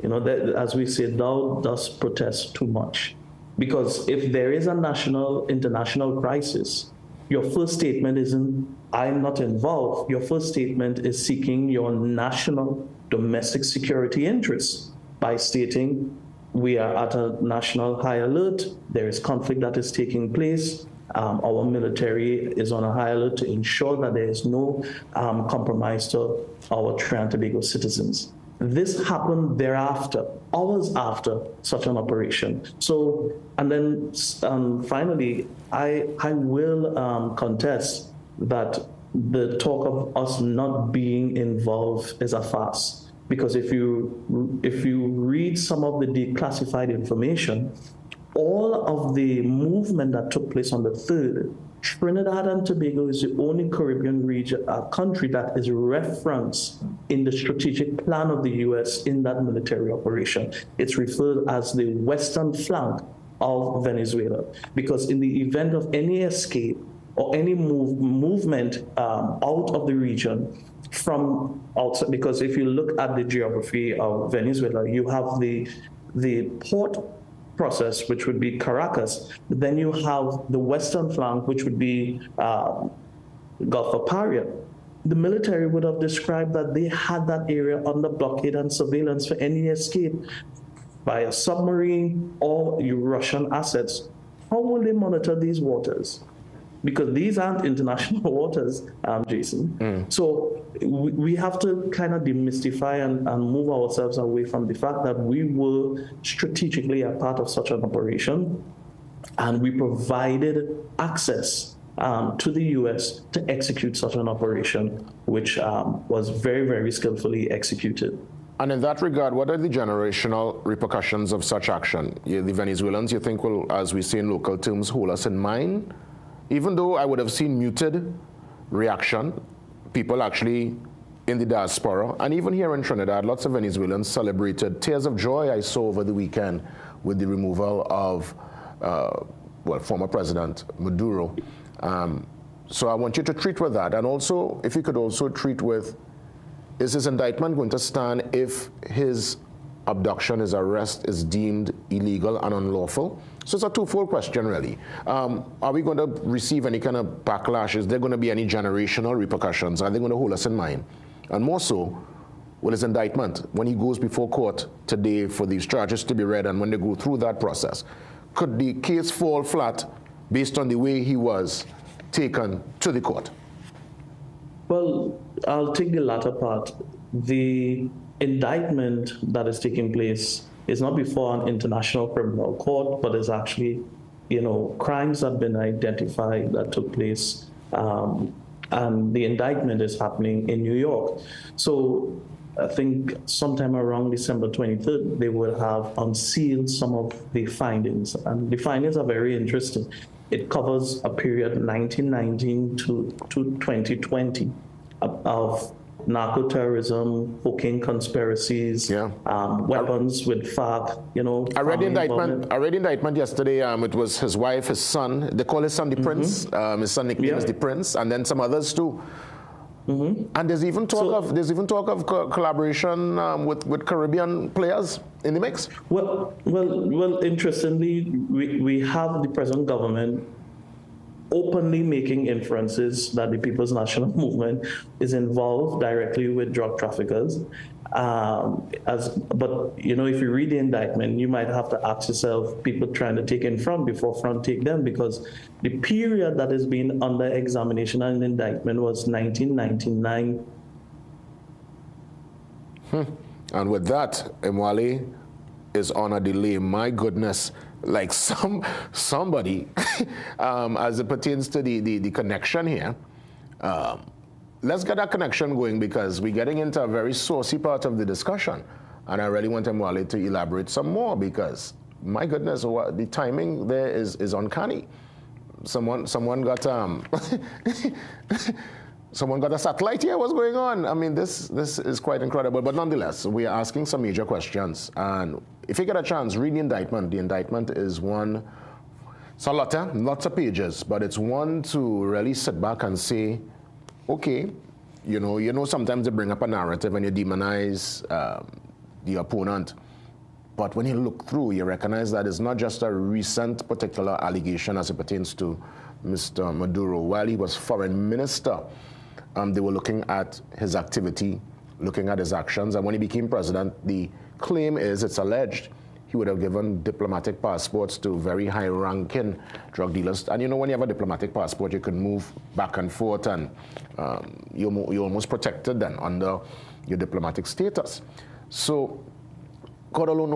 As we say, thou dost protest too much. Because if there is a international crisis, your first statement isn't, I'm not involved. Your first statement is seeking your national domestic security interests by stating, we are at a national high alert, there is conflict that is taking place, our military is on a high alert to ensure that there is no compromise to our Trinidad and Tobago citizens. This happened thereafter, hours after such an operation. So, and then finally, I will contest that the talk of us not being involved is a farce. Because if you read some of the declassified information, all of the movement that took place on the 3rd, Trinidad and Tobago is the only Caribbean region, country that is referenced in the strategic plan of the U.S. in that military operation. It's referred as the western flank of Venezuela, because in the event of any escape or any movement out of the region from outside, because if you look at the geography of Venezuela, you have the port process, which would be Caracas. Then you have the western flank, which would be Gulf of Paria. The military would have described that they had that area under blockade and surveillance for any escape by a submarine or Russian assets. How will they monitor these waters? Because these aren't international waters, Jason. So we have to kind of demystify and move ourselves away from the fact that we were strategically a part of such an operation, and we provided access to the U.S. to execute such an operation, which was very, very skillfully executed. And in that regard, what are the generational repercussions of such action? The Venezuelans, you think, will, as we say in local terms, hold us in mind? Even though I would have seen muted reaction, people actually in the diaspora, and even here in Trinidad, lots of Venezuelans celebrated tears of joy I saw over the weekend with the removal of, former President Maduro. So I want you to treat with that. And also, if you could also treat with, is his indictment going to stand if his abduction, his arrest is deemed illegal and unlawful? So it's a twofold question, really. Are we going to receive any kind of backlash? Is there going to be any generational repercussions? Are they going to hold us in mind? And more so, will his indictment, when he goes before court today for these charges to be read, and when they go through that process, could the case fall flat based on the way he was taken to the court? Well, I'll take the latter part. The indictment that is taking place is not before an international criminal court, but is actually, crimes have been identified that took place, and the indictment is happening in New York. So I think sometime around December 23rd, they will have unsealed some of the findings, and the findings are very interesting. It covers a period 1919 to 2020 of narco-terrorism, cocaine conspiracies, weapons with FARC, I read the indictment yesterday. It was his wife, his son. They call his son the Prince. His son nickname is the Prince, and then some others too. And there's even talk of collaboration with Caribbean players in the mix. Well. Interestingly, we have the present government openly making inferences that the People's National Movement is involved directly with drug traffickers. But if you read the indictment, you might have to ask yourself, people trying to take in front before front take them, because the period that is being under examination and indictment was 1999. And with that, Mwale is on a delay. My goodness, like somebody, as it pertains to the connection here, let's get that connection going, because we're getting into a very saucy part of the discussion. And I really want Mwale to elaborate some more, because my goodness, the timing there is uncanny. Someone got someone got a satellite here. What's going on? I mean, this is quite incredible. But nonetheless, we are asking some major questions. And if you get a chance, read the indictment. The indictment is one, it's a lot, lots of pages, but it's one to really sit back and say, okay, sometimes they bring up a narrative and you demonize the opponent. But when you look through, you recognize that it's not just a recent particular allegation as it pertains to Mr. Maduro. While he was foreign minister, they were looking at his activity, looking at his actions. And when he became president, the claim is, it's alleged, he would have given diplomatic passports to very high-ranking drug dealers. And when you have a diplomatic passport, you can move back and forth, and you're almost protected then under your diplomatic status. So God alone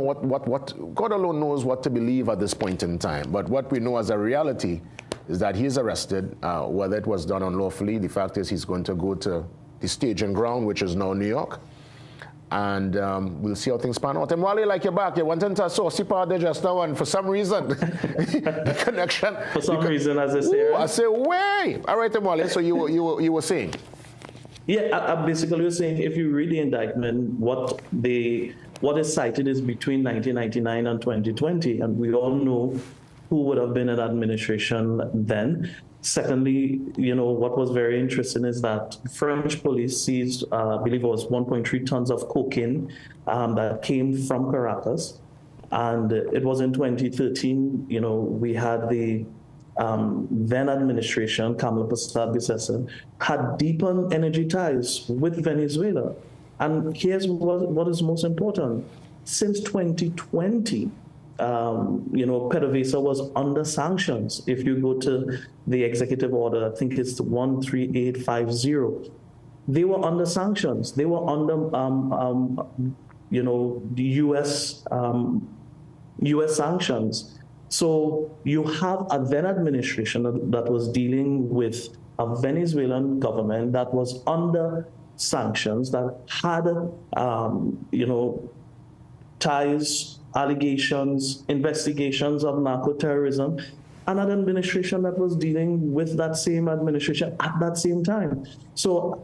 knows what to believe at this point in time. But what we know as a reality is that he's arrested, whether it was done unlawfully. The fact is he's going to go to the staging ground, which is now New York. And we'll see how things pan out. And while you're back, you went into a saucy part there just now, and for some reason, the connection. For some reason, as I say. Ooh, I say, way. All right, Mwale, so you were saying? Yeah, I basically was saying, if you read the indictment, what is cited is between 1999 and 2020, and we all know who would have been in administration then. Secondly, what was very interesting is that French police seized, I believe it was 1.3 tons of cocaine that came from Caracas. And it was in 2013, we had the then administration, Kamala Prasad had deepened energy ties with Venezuela. And here's what is most important. Since 2020, PDVSA was under sanctions. If you go to the executive order, I think it's 13850, they were under sanctions. They were under, the U.S. sanctions. So you have a then administration that was dealing with a Venezuelan government that was under sanctions, that had, ties, allegations, investigations of narco-terrorism, and an administration that was dealing with that same administration at that same time. So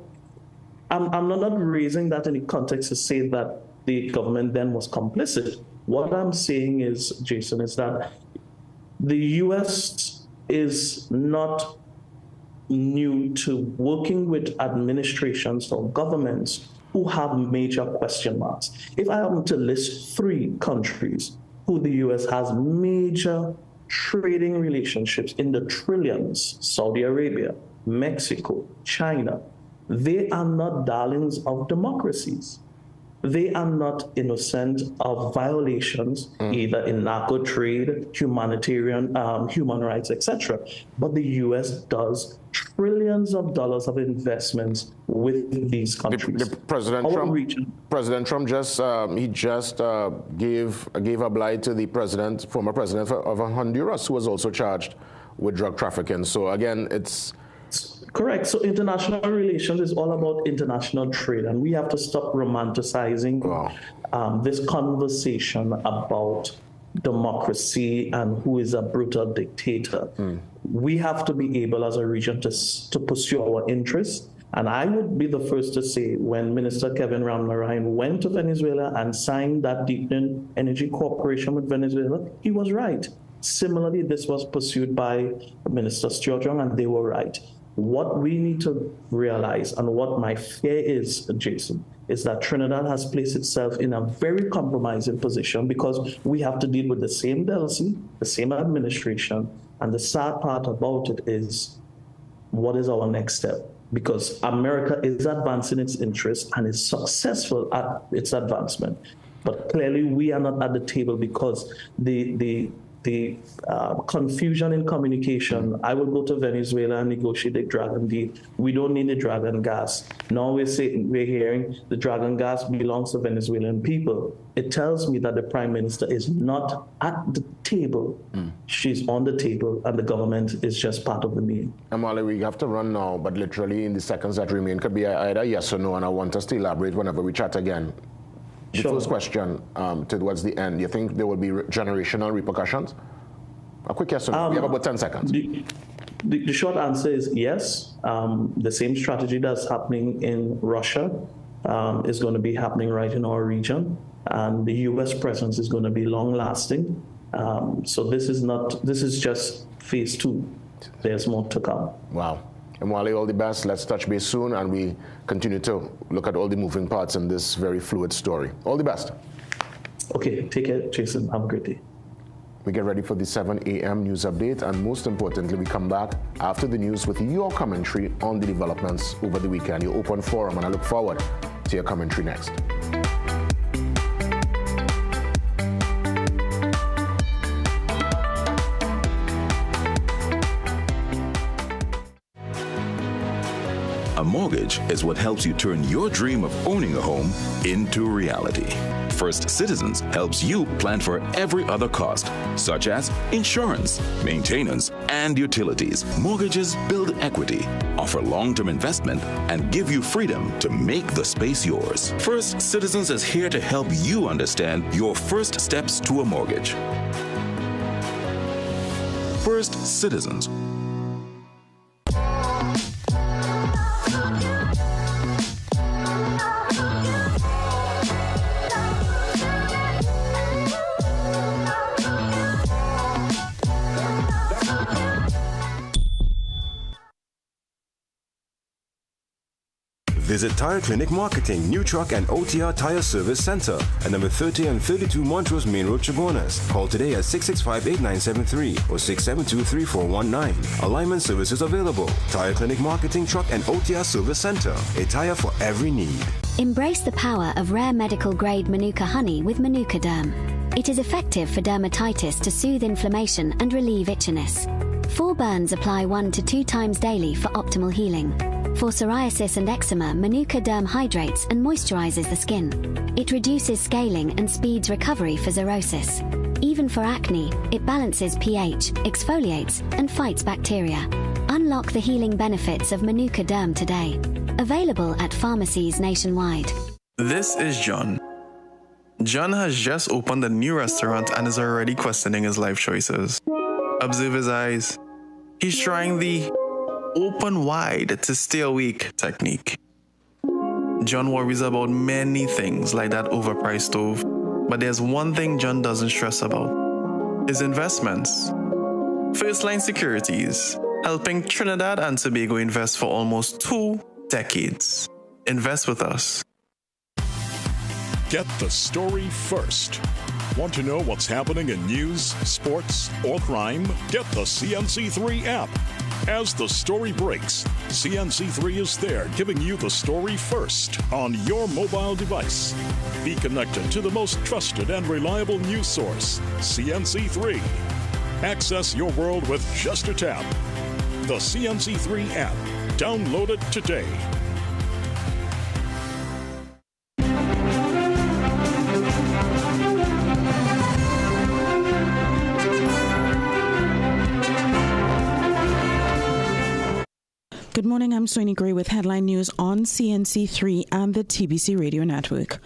I'm not raising that in the context to say that the government then was complicit, What I'm saying is, Jason, is that the U.S. is not new to working with administrations or governments who have major question marks. If I am to list 3 countries who the U.S. has major trading relationships in the trillions, Saudi Arabia, Mexico, China, they are not darlings of democracies. They are not innocent of violations, either in narco trade, humanitarian, human rights, etc. But the U.S. does trillions of dollars of investments with these countries. President Trump just gave a blight to the former president of Honduras, who was also charged with drug trafficking. So again, it's correct. So international relations is all about international trade, and we have to stop romanticizing this conversation about democracy and who is a brutal dictator. We have to be able as a region to pursue our interests. And I would be the first to say when Minister Kevin Ram-Narayan went to Venezuela and signed that deepened energy cooperation with Venezuela, he was right. Similarly, this was pursued by Minister Stuart Young, and they were right. What we need to realize, and what my fear is, Jason, is that Trinidad has placed itself in a very compromising position because we have to deal with the same DLC, the same administration, and the sad part about it is, what is our next step? Because America is advancing its interests and is successful at its advancement. But clearly we are not at the table because the confusion in communication. I will go to Venezuela and negotiate the Dragon deal. We don't need the Dragon gas. Now we're hearing the Dragon gas belongs to Venezuelan people. It tells me that the Prime Minister is not at the table. She's on the table, and the government is just part of the meal. Amali, we have to run now, but literally in the seconds that remain, could be either yes or no, and I want us to elaborate whenever we chat again. The first question towards the end, you think there will be generational repercussions? A quick yes or no. We have about 10 seconds. The short answer is yes. The same strategy that's happening in Russia is going to be happening right in our region. And the U.S. presence is going to be long-lasting. So this is just phase 2. There's more to come. Wow. And Wale, all the best. Let's touch base soon, and we continue to look at all the moving parts in this very fluid story. All the best. Okay, take care, Jason. Have a great day. We get ready for the 7 a.m. news update, and most importantly, we come back after the news with your commentary on the developments over the weekend, your open forum, and I look forward to your commentary next. A mortgage is what helps you turn your dream of owning a home into reality. First Citizens helps you plan for every other cost, such as insurance, maintenance, and utilities. Mortgages build equity, offer long-term investment, and give you freedom to make the space yours. First Citizens is here to help you understand your first steps to a mortgage. First Citizens. Visit Tire Clinic Marketing, New Truck and OTR Tire Service Center at number 30 and 32 Montrose Main Road, Chaguanas. Call today at 665-8973 or 672-3419. Alignment services available. Tire Clinic Marketing, Truck and OTR Service Center. A tire for every need. Embrace the power of rare medical-grade Manuka honey with Manuka Derm. It is effective for dermatitis to soothe inflammation and relieve itchiness. For burns, apply 1 to 2 times daily for optimal healing. For psoriasis and eczema, Manuka Derm hydrates and moisturizes the skin. It reduces scaling and speeds recovery for xerosis. Even for acne, it balances pH, exfoliates, and fights bacteria. Unlock the healing benefits of Manuka Derm today. Available at pharmacies nationwide. This is John. John has just opened a new restaurant and is already questioning his life choices. Observe his eyes. He's trying the open wide to stay awake technique. John worries about many things like that overpriced stove, But there's one thing John doesn't stress about: his investments. First Line Securities, helping Trinidad and Tobago invest for almost 2 decades. Invest with us. Get the story first. Want to know what's happening in news, sports, or crime? Get the CNC3 app. As the story breaks, CNC3 is there giving you the story first on your mobile device. Be connected to the most trusted and reliable news source, CNC3. Access your world with just a tap. The CNC3 app. Download it today. Good morning, I'm Soini Gray with headline news on CNC3 and the TBC Radio Network.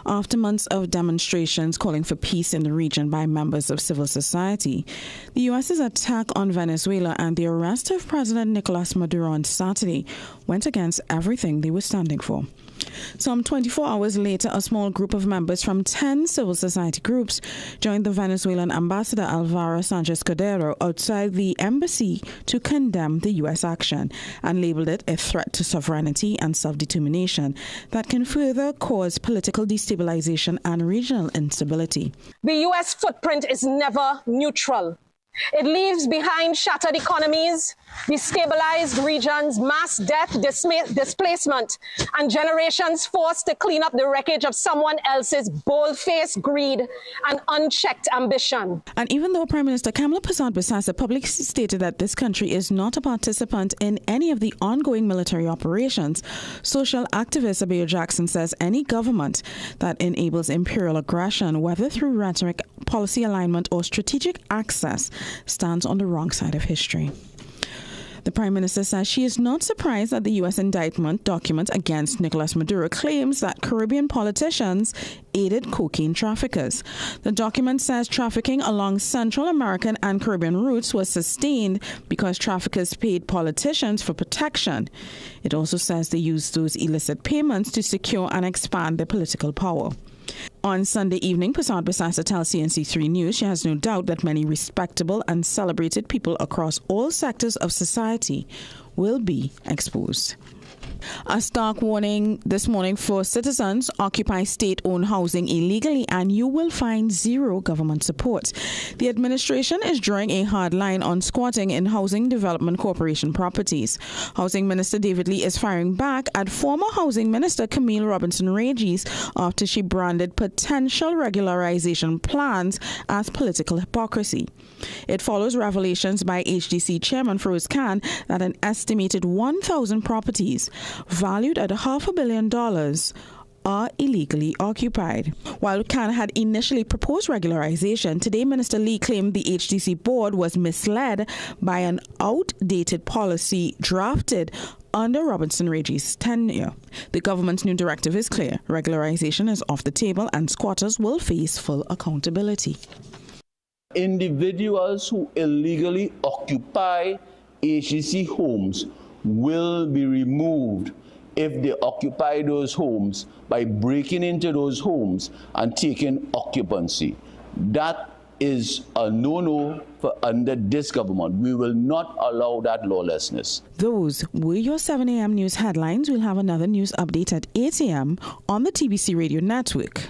After months of demonstrations calling for peace in the region by members of civil society, the U.S.'s attack on Venezuela and the arrest of President Nicolas Maduro on Saturday went against everything they were standing for. Some 24 hours later, a small group of members from 10 civil society groups joined the Venezuelan ambassador Alvaro Sanchez Cordero outside the embassy to condemn the U.S. action and labeled it a threat to sovereignty and self-determination that can further cause political destabilization and regional instability. The U.S. footprint is never neutral. It leaves behind shattered economies, destabilized regions, mass death, displacement, and generations forced to clean up the wreckage of someone else's bold-faced greed and unchecked ambition. And even though Prime Minister Kamala Persad-Bissassa publicly stated that this country is not a participant in any of the ongoing military operations, social activist Abiyo Jackson says any government that enables imperial aggression, whether through rhetoric, policy alignment, or strategic access, stands on the wrong side of history. The Prime Minister says she is not surprised that the U.S. indictment document against Nicolas Maduro claims that Caribbean politicians aided cocaine traffickers. The document says trafficking along Central American and Caribbean routes was sustained because traffickers paid politicians for protection. It also says they used those illicit payments to secure and expand their political power. On Sunday evening, Persad-Bissassa tells CNC3 News she has no doubt that many respectable and celebrated people across all sectors of society will be exposed. A stark warning this morning for citizens: occupy state-owned housing illegally and you will find zero government support. The administration is drawing a hard line on squatting in Housing Development Corporation properties. Housing Minister David Lee is firing back at former Housing Minister Camille Robinson-Regis after she branded potential regularization plans as political hypocrisy. It follows revelations by HDC Chairman Feroz Khan that an estimated 1,000 properties valued at $500 million are illegally occupied. While Khan had initially proposed regularization, today Minister Lee claimed the HDC board was misled by an outdated policy drafted under Robinson-Regis' tenure. The government's new directive is clear: regularization is off the table and squatters will face full accountability. Individuals who illegally occupy HDC homes will be removed if they occupy those homes by breaking into those homes and taking occupancy. That is a no-no for under this government. We will not allow that lawlessness. Those were your 7 a.m. news headlines. We'll have another news update at 8 a.m. on the TBC Radio Network.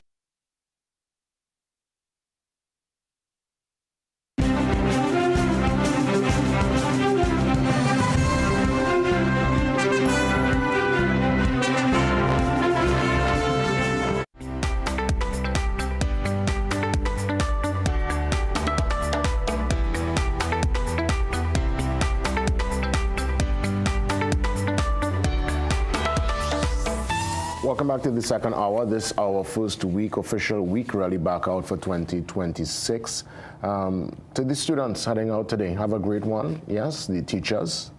Welcome back to the second hour. This is our first week, official week, really back out for 2026. To the students heading out today, have a great one. Yes, the teachers,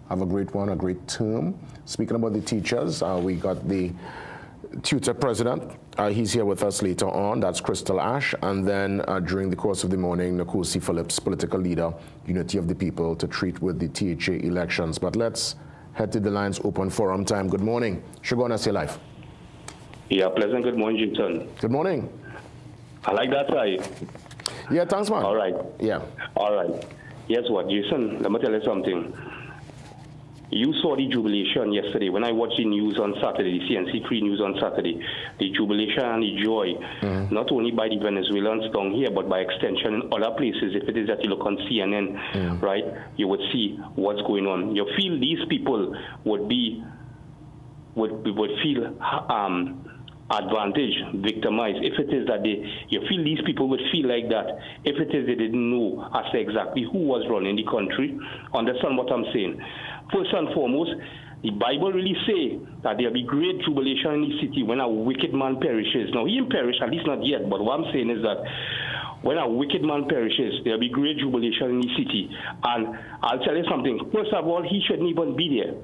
have a great one, a great term. Speaking about the teachers, we got the tutor president. He's here with us later on. That's Crystal Ash. And then during the course of the morning, Nkosi Phillips, political leader, Unity of the People, to treat with the THA elections. But let's head to the lines open forum time. Good morning. Shugona, say live. Yeah, pleasant good morning, Jimson. Good morning. I like that side. Yeah, thanks, man. All right. Yeah. All right. Guess what, Jason? Let me tell you something. You saw the jubilation yesterday. When I watched the news on Saturday, the CNC3 news on Saturday, the jubilation and the joy, not only by the Venezuelans down here, but by extension in other places. If it is that you look on CNN, right, you would see what's going on. You feel these people would feel advantaged, victimized. If it is that you feel these people would feel like that, if it is they didn't know as to exactly who was running the country. Understand what I'm saying? First and foremost, the Bible really say that there'll be great jubilation in the city when a wicked man perishes. Now, he didn't perish, at least not yet, but what I'm saying is that when a wicked man perishes, there'll be great jubilation in the city. And I'll tell you something. First of all, he shouldn't even be there.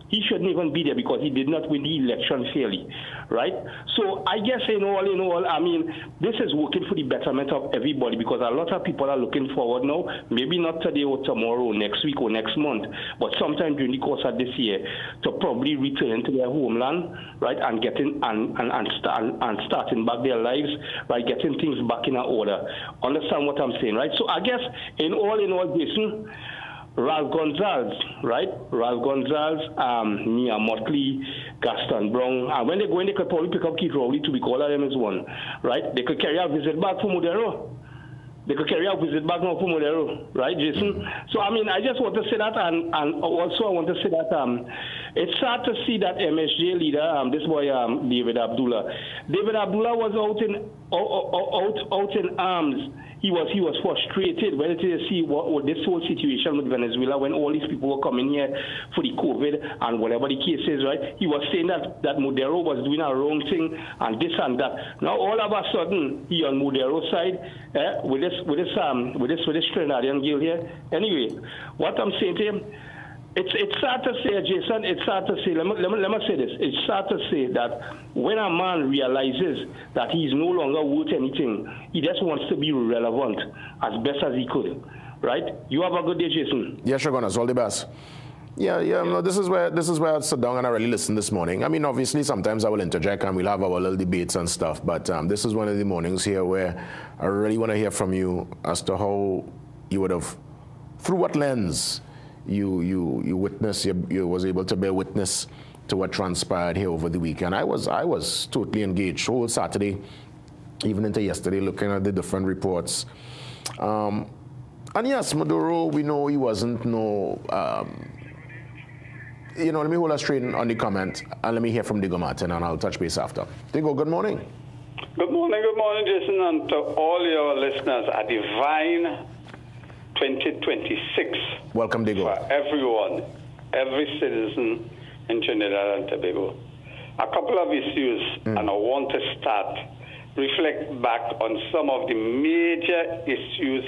He shouldn't even be there because he did not win the election fairly, right? So I guess in all, I mean, this is working for the betterment of everybody because a lot of people are looking forward now, maybe not today or tomorrow, next week or next month, but sometime during the course of this year to probably return to their homeland, right, and getting and starting back their lives, right, getting things back in order. Understand what I'm saying, right? So I guess in all, Jason, Ralph Gonzalez, right? Ralph Gonzalez, Mia Motley, Gaston Brown. And when they go in, they could probably pick up Keith Rowley to be called them as one, right? They could carry a visit back for Modero. They could carry a visit back now for Modero, right, Jason? So, I mean, I just want to say that, and also I want to say that it's sad to see that MSJ leader, this boy, David Abdullah. David Abdullah was out in arms. He was frustrated when to see what this whole situation with Venezuela, when all these people were coming here for the COVID and whatever the case is, right? He was saying that Modero was doing a wrong thing and this and that. Now all of a sudden he on Modero's side with this Trinidadian girl here. Anyway, what I'm saying to him, it's sad to say, Jason. It's sad to say. Let me say this. It's sad to say that when a man realizes that he's no longer worth anything, he just wants to be relevant as best as he could. Right? You have a good day, Jason. Yeah, sure, Gunners. All the best. Yeah. No, this is where I sit down and I really listen this morning. I mean, obviously, sometimes I will interject and we'll have our little debates and stuff. But this is one of the mornings here where I really want to hear from you as to how you would have, through what lens you witness, you was able to bear witness to what transpired here over the weekend. I was totally engaged whole Saturday, even into yesterday, looking at the different reports. And yes, Maduro, we know he wasn't let me hold us straight on the comment and let me hear from Diego Martin and I'll touch base after. Diego, good morning. Good morning, Jason, and to all your listeners. A divine 2026. Welcome, Diego. For everyone, every citizen in Trinidad and Tobago. A couple of issues, and I want to reflect back on some of the major issues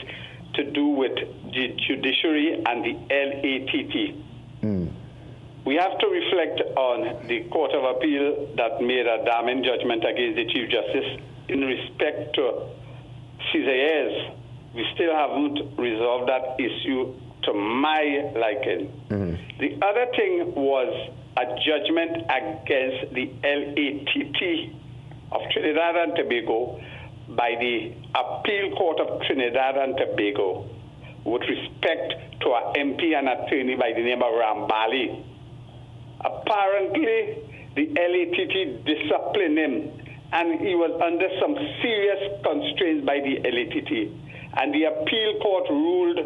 to do with the judiciary and the LATT. We have to reflect on the Court of Appeal that made a damning judgment against the Chief Justice in respect to Cesar's. We still haven't resolved that issue to my liking. The other thing was a judgment against the LATT of Trinidad and Tobago by the Appeal Court of Trinidad and Tobago with respect to an MP and attorney by the name of Rambali. Apparently, the LATT disciplined him, and he was under some serious constraints by the LATT. And the appeal court ruled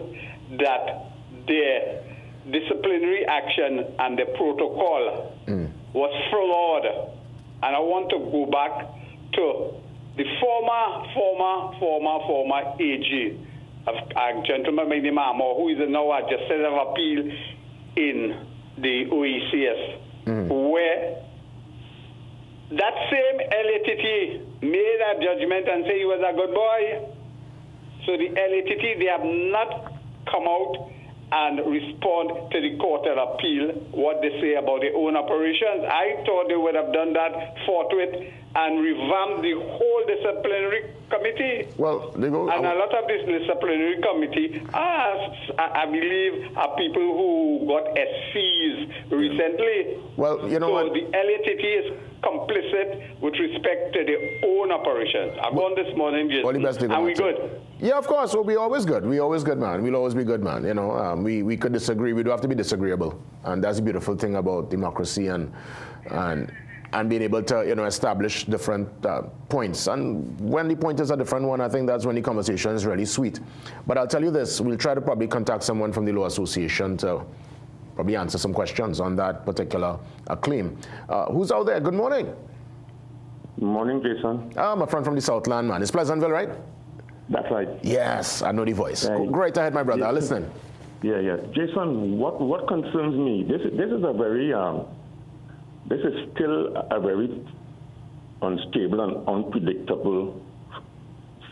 that their disciplinary action and the protocol was flawed. And I want to go back to the former AG, a gentleman by the name of who is now a Justice of Appeal in the OECS, where that same LATT made a judgment and said he was a good boy. So the LATT, they have not come out and respond to the Court of Appeal, what they say about their own operations. I thought they would have done that forthwith and revamp the whole disciplinary committee. Well, they go. And a lot of this disciplinary committee I believe, are people who got SCs recently. Well, you know so what? the LATT is complicit with respect to their own operations. I've gone this morning, Jason. Are we good? Yeah, of course. We'll be always good. We always good, man. We'll always be good, man. You know, we could disagree. We do have to be disagreeable, and that's the beautiful thing about democracy and being able to, you know, establish different points. And when the point is a different one, I think that's when the conversation is really sweet. But I'll tell you this: we'll try to probably contact someone from the Law Association to probably answer some questions on that particular claim. Who's out there? Good morning. Good morning, Jason. My friend from the Southland, man. It's Pleasantville, right? That's right. Yes, I know the voice. Right. Great ahead, my brother. Listening. Yeah. Jason, what concerns me? This is a very this is still a very unstable and unpredictable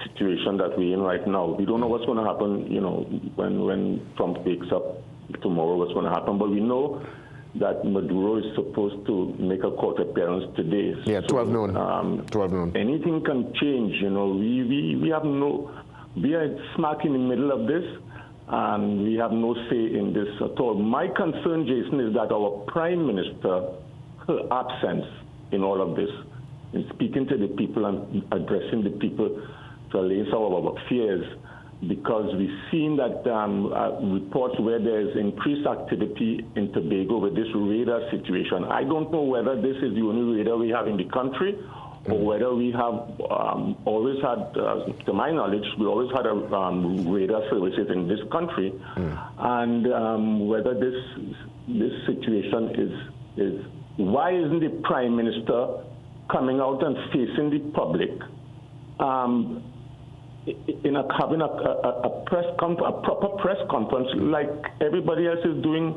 situation that we're in right now. We don't know what's going to happen. You know, when Trump wakes up tomorrow, what's going to happen? But we know that Maduro is supposed to make a court appearance today. Yeah, 12 noon. 12 noon. Anything can change, you know. We are smack in the middle of this, and we have no say in this at all. My concern, Jason, is that our Prime Minister, her absence in all of this, in speaking to the people and addressing the people to allay some of our fears, because we've seen that reports where there's increased activity in Tobago with this radar situation. I don't know whether this is the only radar we have in the country, or whether we have always had, to my knowledge, we always had radar services in this country, and whether this situation is why isn't the Prime Minister coming out and facing the public? Having a proper press conference like everybody else is doing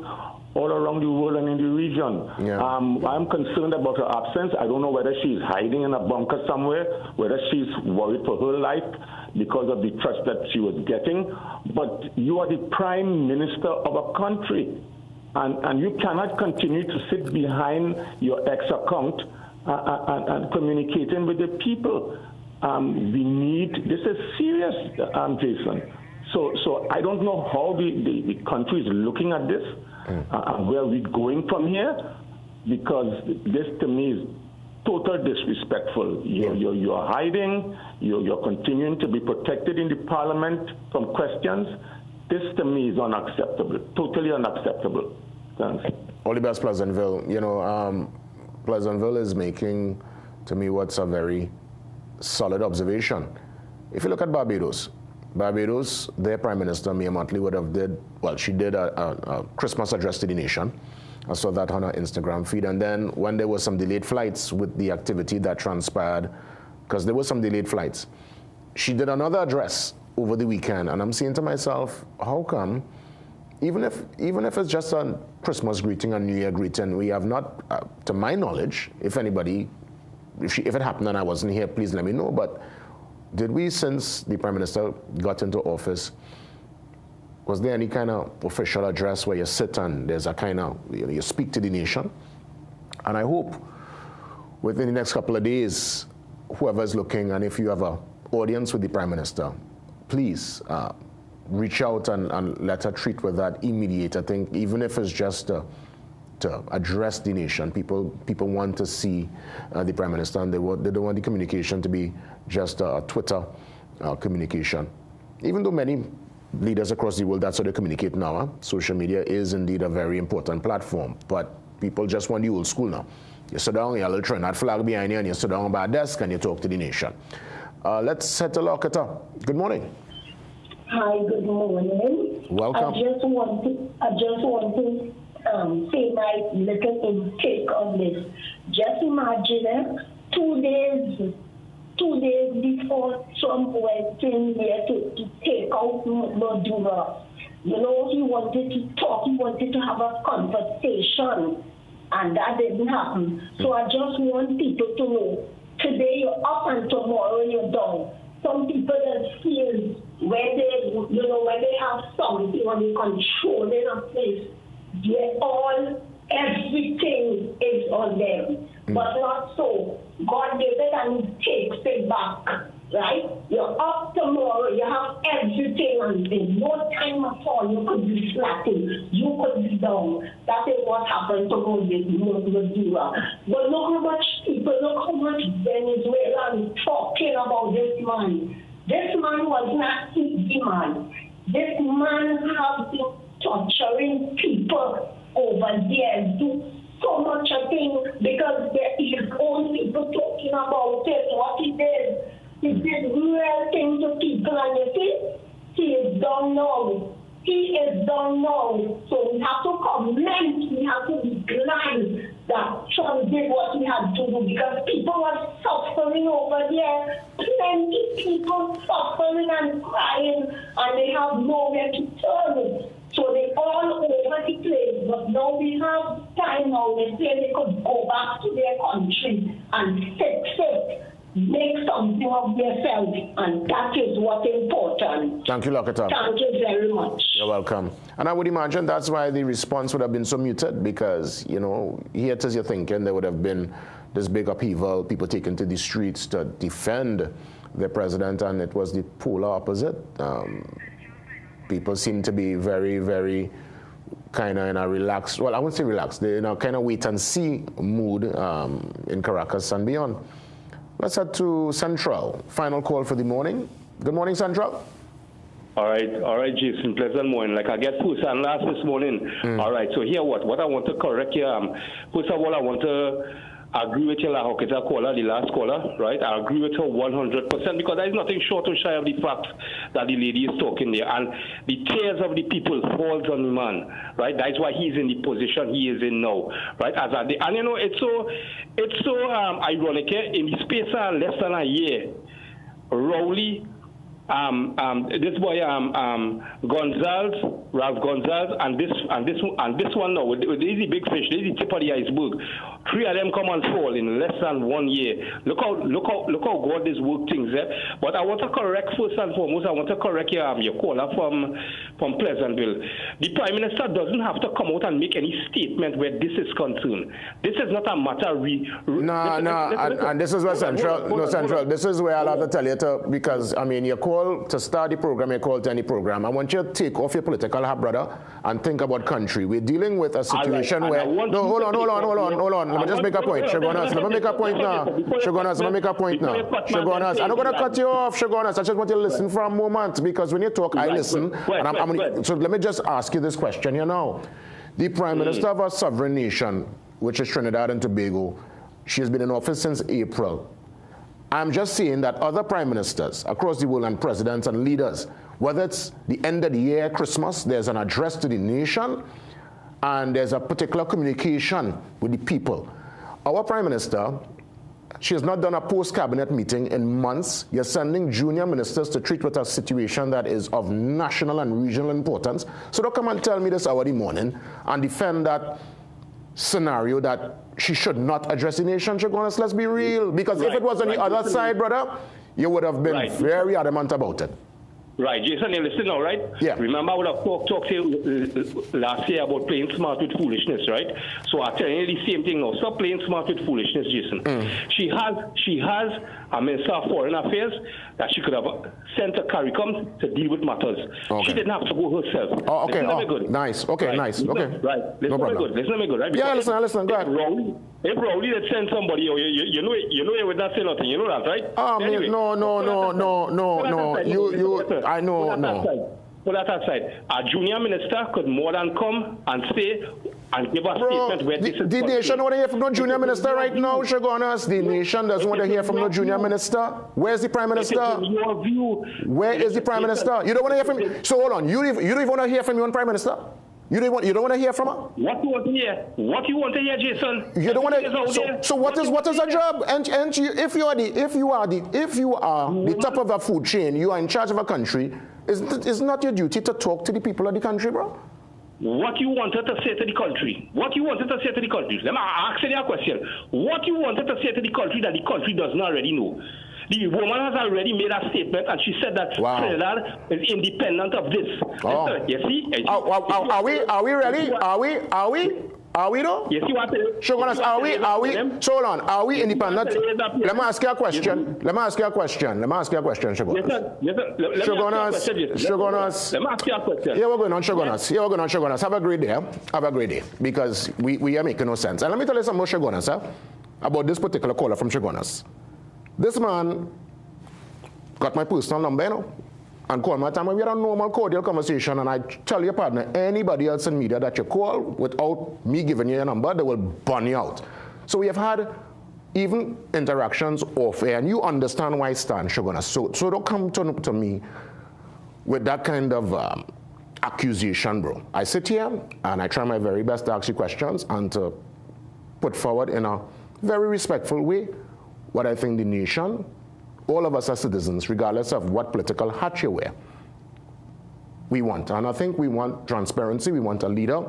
all around the world and in the region. Yeah. I'm concerned about her absence. I don't know whether she's hiding in a bunker somewhere, whether she's worried for her life because of the threats that she was getting. But you are the Prime Minister of a country, and you cannot continue to sit behind your X account and communicating with the people. This is serious, Jason. So I don't know how the country is looking at this, and where we're going from here, because this to me is total disrespectful. You're hiding, you're continuing to be protected in the parliament from questions. This to me is unacceptable, totally unacceptable. Thanks. All the best, Pleasantville. You know, Pleasantville is making, to me, what's a very solid observation. If you look at Barbados, their Prime Minister, Mia Mottley, she did a Christmas address to the nation. I saw that on her Instagram feed. And then when there were some delayed flights with the activity that transpired, because there were some delayed flights, she did another address over the weekend. And I'm saying to myself, how come, even if it's just a Christmas greeting and New Year greeting, we have not, to my knowledge, if anybody, if it happened and I wasn't here, please let me know. But did we, since the Prime Minister got into office, was there any kind of official address where you sit and there's a kind of, you speak to the nation? And I hope within the next couple of days, whoever's looking, and if you have an audience with the Prime Minister, please reach out and let her treat with that immediate. I think even if it's just to address the nation, people want to see the Prime Minister, and they don't want the communication to be just a Twitter communication. Even though many leaders across the world, that's how they communicate now. Social media is indeed a very important platform, but people just want the old school now. You sit down, you have a little Trinidad flag behind you, and you sit down by a desk and you talk to the nation. Let's head to Locketa. Good morning. Hi, good morning. Welcome. I just want to say my little take on this. Just imagine 2 days before Trump went in there to take out Maduro. You know, he wanted to talk, he wanted to have a conversation, and that didn't happen. So I just want people to know, today you're up and tomorrow you're down. Some people that feel when they have something on the control in a place, they're all everything is on them. But not so. God gives it and He takes it back. Right? You're up tomorrow, you have everything, and in no time at all, you could be flattened, you could be down. That is what happened to Maduro. But look how much people, look how much Venezuelans talking about this man. This man was not easy, man. This man has been torturing people over there, do so much of things because there is own people talking about it, what he did. He did real things to people, and you see, he is done now. He is done now. So we have to commend, we have to be glad that Trump did what he had to do, because people were suffering over there. Plenty people suffering and crying, and they have nowhere to turn. So they all over the place. But now we have time now. They say they could go back to their country and fix it. Make something of yourself, and that is what's important. Thank you, Lockett. Thank you very much. You're welcome. And I would imagine that's why the response would have been so muted, because, you know, here it is you're thinking there would have been this big upheaval, people taken to the streets to defend the president, and it was the polar opposite. People seem to be very, very kind of in a relaxed, well, I wouldn't say relaxed, they're in a kind of wait-and-see mood in Caracas and beyond. Let's head to Central. Final call for the morning. Good morning, Central. All right, Jason. Pleasant morning. Like I get first and last this morning. All right, so here what I want to correct here. First of all, I want to agree with you, La Hocketa caller, the last caller, right? I agree with her 100% because there is nothing short or shy of the fact that the lady is talking there. And the tears of the people falls on the man, right? That's why he's in the position he is in now, right? And you know, it's so ironic. In the space of less than a year, Rowley, this boy Ralph Gonzalez, and this one now, with these big fish, this is the tip of the iceberg. 3 of them come and fall in less than 1 year. Look how God this work things there. But I want to correct first and foremost. I want to correct your caller from Pleasantville. The Prime Minister doesn't have to come out and make any statement where this is concerned. This is not a matter. And this is where Central. This is where I'll have to tell you because I mean, you call to start the program, you call to any program. I want you to take off your political hat, brother, and think about country. We're dealing with a situation where. No, hold on. Let me just make a point. Shogunas, let me make a point now. Shogunas, let me make a point now. Shogunas, I'm not going to cut you off, Shogunas. I just want you to listen for a moment, because when you talk, I listen. So let me just ask you this question here now. The Prime Minister of a sovereign nation, which is Trinidad and Tobago, she has been in office since April. I'm just saying that other prime ministers across the world and presidents and leaders, whether it's the end of the year, Christmas, there's an address to the nation, and there's a particular communication with the people. Our Prime Minister, she has not done a post-cabinet meeting in months. You're sending junior ministers to treat with a situation that is of national and regional importance. So don't come and tell me this hour of the morning and defend that scenario that she should not address the nation. Let's be real. Because if it was on the other side, brother, you would have been very adamant about it. Right, Jason, you listen now, right? Yeah. Remember I would have talked to you last year about playing smart with foolishness, right? So I'm telling you the same thing now. Stop playing smart with foolishness, Jason. She has a Minister of Foreign Affairs that she could have sent to CARICOM to deal with matters. Okay. She didn't have to go herself. Oh, okay. Nice. Okay, right. Nice. Okay. Right. Listen to me good, right? Because listen. Go ahead. If Rowley had sent somebody, you know you would not say nothing. You know that, right? Anyway, no. I know, no. Put that aside. A junior minister could more than come and say and give a statement where this is. The nation don't want to hear from no junior minister right now, Shogunas. The nation doesn't want to hear from no junior minister. Where's the Prime Minister? Where is the Prime Minister? You don't want to hear from him. So hold on. You don't even want to hear from your own Prime Minister? You don't want to hear from her? What you want to hear? What you want to hear, Jason? You don't want to. So what is a job? And if you are the top of a food chain, you are in charge of a country. Is not your duty to talk to the people of the country, bro? What you wanted to say to the country? Let me ask you a question. What you wanted to say to the country that the country does not already know? The woman has already made a statement, and she said that Trinidad is independent of this. You see? Are we ready? Are we? Are we though? Yes, you want to. Shogunas, are we? So hold on. Are we independent? Let me ask you a question. Let me ask you a question, Shogunas. Yes, sir. Yes, sir. Let me ask you a question. Here we're going on, Shogunas. Have a great day. Have a great day. Because we are making no sense. And let me tell you something about Shogunas, about this particular caller from Shogunas. This man got my personal number, you know, and called my time. We had a normal, cordial conversation, and I tell your partner, anybody else in media that you call without me giving you your number, they will burn you out. So we have had even interactions off air, and you understand why I stand, Shogunas. So don't come to me with that kind of accusation, bro. I sit here, and I try my very best to ask you questions and to put forward in a very respectful way what I think the nation, all of us as citizens, regardless of what political hat you wear, we want. And I think we want transparency. We want a leader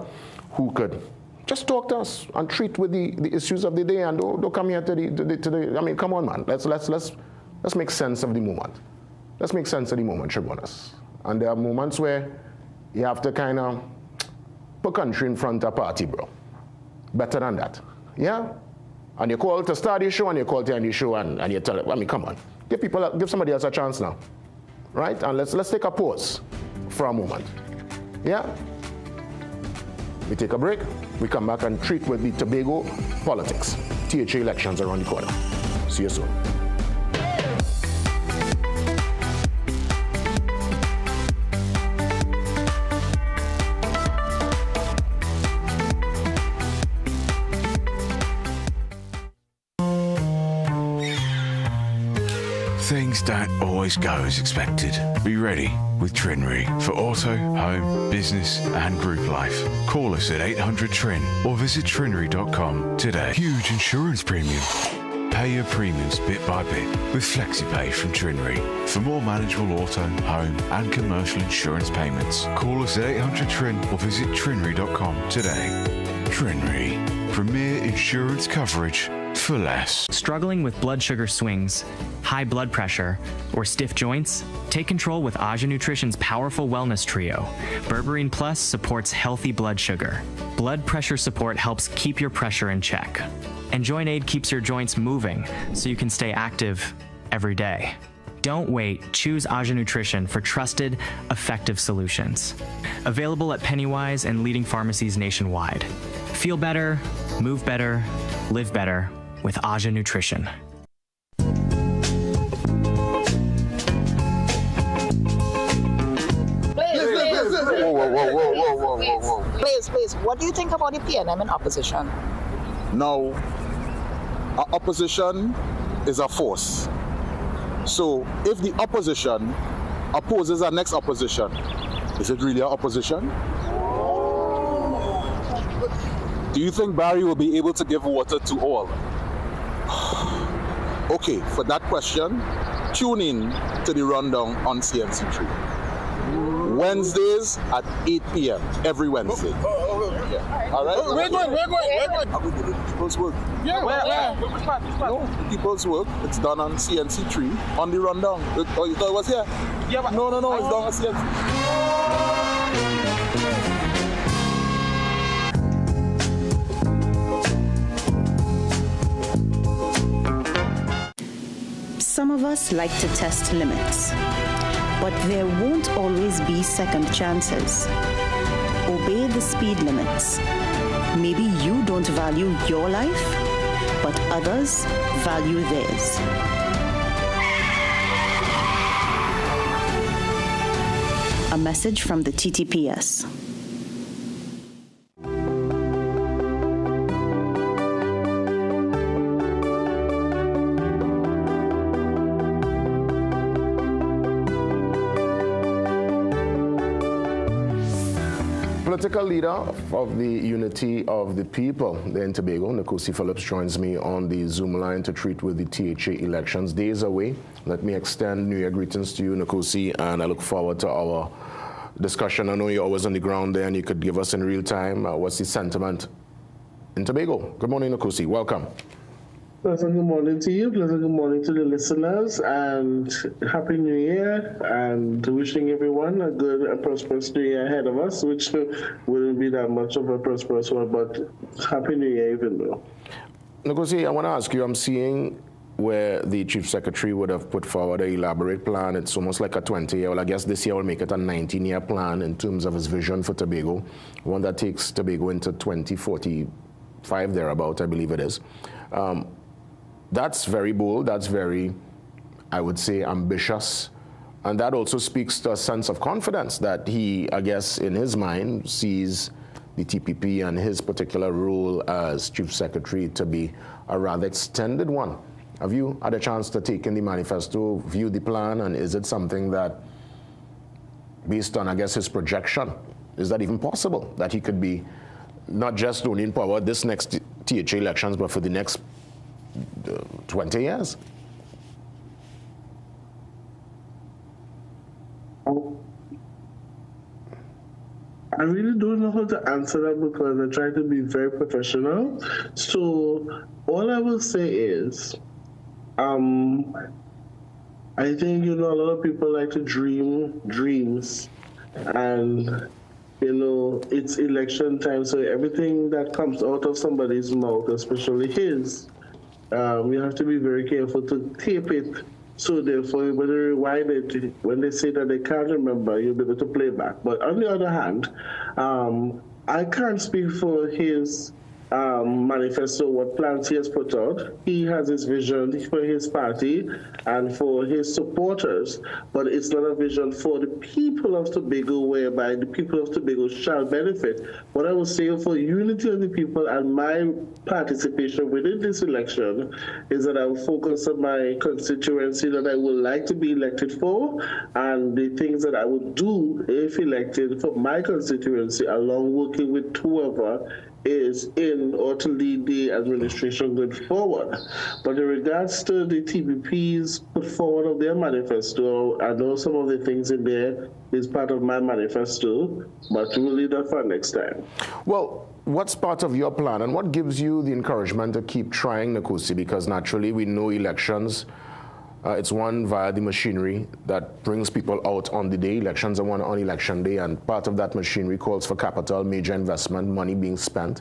who could just talk to us and treat with the issues of the day, and don't come here to the I mean, come on, man. Let's make sense of the moment. Let's make sense of the moment, Shogunas. And there are moments where you have to kind of put country in front of party, bro. Better than that. Yeah? And you call to start the show, and you call to end the show, and you tell it, I mean, come on. Give somebody else a chance now. Right? And let's take a pause for a moment. Yeah? We take a break. We come back and treat with the Tobago politics. THA elections around the corner. See you soon. Things don't always go as expected. Be ready with Trinry for auto, home, business and group life. Call us at 800 Trin or visit trinry.com today. Huge insurance premium. Pay your premiums bit by bit with FlexiPay from Trinry. For more manageable auto, home and commercial insurance payments, call us at 800 Trin or visit trinry.com today. Trinry. Premier insurance coverage for less. Struggling with blood sugar swings, high blood pressure, or stiff joints? Take control with Aja Nutrition's powerful wellness trio. Berberine Plus supports healthy blood sugar. Blood pressure support helps keep your pressure in check. And Joint Aid keeps your joints moving so you can stay active every day. Don't wait. Choose Aja Nutrition for trusted, effective solutions. Available at Pennywise and leading pharmacies nationwide. Feel better, move better, live better with Aja Nutrition. Whoa. Please, what do you think about the PNM in opposition? Now, opposition is a force. So if the opposition opposes our next opposition, is it really an opposition? Do you think Barry will be able to give water to all? Okay, for that question, tune in to the rundown on CNC3. Wednesdays at 8 p.m. every Wednesday. Yeah. All right? We're going. Are we doing People's Work? Yeah, where? No, People's Work. It's done on CNC3 on the rundown. Oh, you thought it was here? Yeah, but no, it's done on CNC. Some of us like to test limits, but there won't always be second chances. Obey the speed limits. Maybe you don't value your life, but others value theirs. A message from the TTPS. Political leader of the Unity of the People there in Tobago, Nkosi Phillips, joins me on the Zoom line to treat with the THA elections. Days away. Let me extend New Year greetings to you, Nkosi, and I look forward to our discussion. I know you're always on the ground there, and you could give us in real time what's the sentiment in Tobago. Good morning, Nkosi. Welcome. Pleasant good morning to you, pleasant good morning to the listeners, and Happy New Year, and wishing everyone a good and prosperous New Year ahead of us, which wouldn't be that much of a prosperous one, but Happy New Year even though. Ngozi, I want to ask you, I'm seeing where the Chief Secretary would have put forward an elaborate plan. It's almost like a 20-year, well, I guess this year will make it a 19-year plan in terms of his vision for Tobago, one that takes Tobago into 2045, thereabout, I believe it is. That's very bold, that's very, I would say, ambitious. And that also speaks to a sense of confidence that he, I guess, in his mind, sees the TPP and his particular role as Chief Secretary to be a rather extended one. Have you had a chance to take in the manifesto, view the plan, and is it something that, based on, I guess, his projection, is that even possible that he could be not just only in power this next THA elections, but for the next 20 years? I really don't know how to answer that because I try to be very professional. So all I will say is, I think, a lot of people like to dream dreams, and, it's election time, so everything that comes out of somebody's mouth, especially his, you have to be very careful to tape it. So therefore, when they rewind it, when they say that they can't remember, you'll be able to play back. But on the other hand, I can't speak for his manifesto, what plans he has put out. He has his vision for his party and for his supporters, but it's not a vision for the people of Tobago whereby the people of Tobago shall benefit. What I will say for unity of the people and my participation within this election is that I will focus on my constituency that I would like to be elected for, and the things that I would do if elected for my constituency, along working with whoever is in or to lead the administration going forward. But in regards to the TPP's put forward of their manifesto, I know some of the things in there is part of my manifesto, but we'll leave that for next time. Well, what's part of your plan and what gives you the encouragement to keep trying, Nkosi? Because naturally we know elections, it's won via the machinery that brings people out on the day. Elections are won on election day, and part of that machinery calls for capital, major investment, money being spent.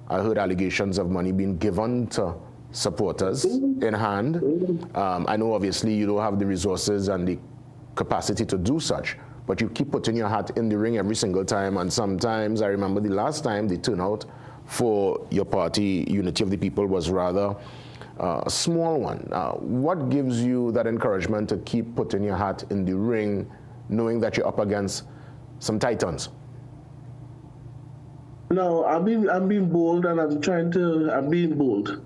I heard allegations of money being given to supporters in hand. I know obviously you don't have the resources and the capacity to do such, but you keep putting your hat in the ring every single time, and sometimes, I remember the last time the turnout for your party, Unity of the People, was rather a small one. What gives you that encouragement to keep putting your hat in the ring, knowing that you're up against some titans? No, I'm being bold, and I'm being bold.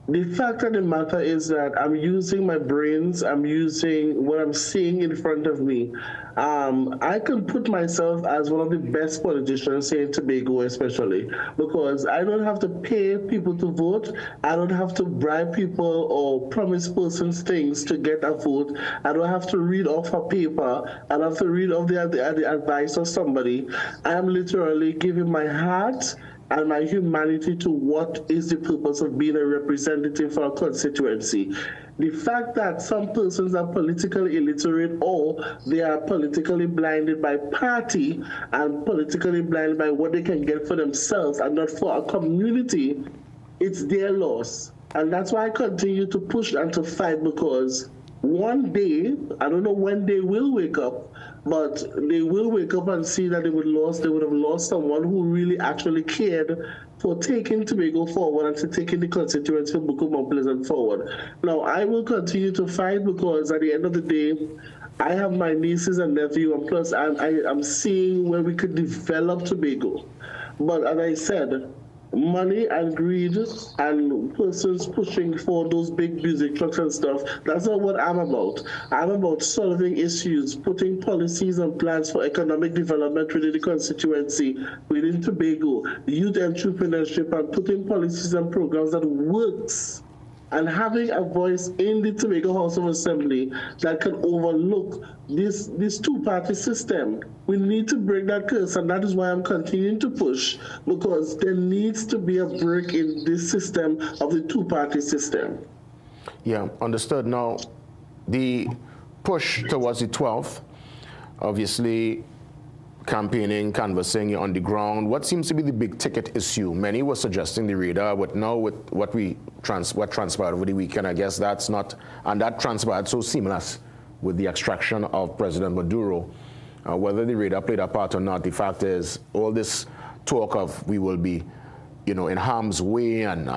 The fact of the matter is that I'm using my brains, I'm using what I'm seeing in front of me. I can put myself as one of the best politicians here in Tobago especially, because I don't have to pay people to vote, I don't have to bribe people or promise persons things to get a vote, I don't have to read off a paper, I don't have to read off the advice of somebody. I am literally giving my heart and my humanity to what is the purpose of being a representative for a constituency. The fact that some persons are politically illiterate or they are politically blinded by party and politically blinded by what they can get for themselves and not for a community, it's their loss. And that's why I continue to push and to fight, because one day, I don't know when they will wake up, but they will wake up and see that they would have lost someone who really actually cared for taking Tobago forward and to taking the constituency of Buku Pleasant forward. Now, I will continue to fight, because at the end of the day, I have my nieces and nephew, and plus I'm seeing where we could develop Tobago. But as I said, money and greed and persons pushing for those big music trucks and stuff, that's not what I'm about. I'm about solving issues, putting policies and plans for economic development within the constituency, within Tobago, youth entrepreneurship, and putting policies and programs that works and having a voice in the Tobago House of Assembly that can overlook this two-party system. We need to break that curse, and that is why I'm continuing to push, because there needs to be a break in this system of the two-party system. Yeah, understood. Now, the push towards the 12th, obviously campaigning, canvassing, you're on the ground. What seems to be the big ticket issue? Many were suggesting the radar, but now with what transpired over the weekend, I guess that's not, and that transpired so seamless with the extraction of President Maduro. Whether the radar played a part or not, the fact is all this talk of we will be, in harm's way, and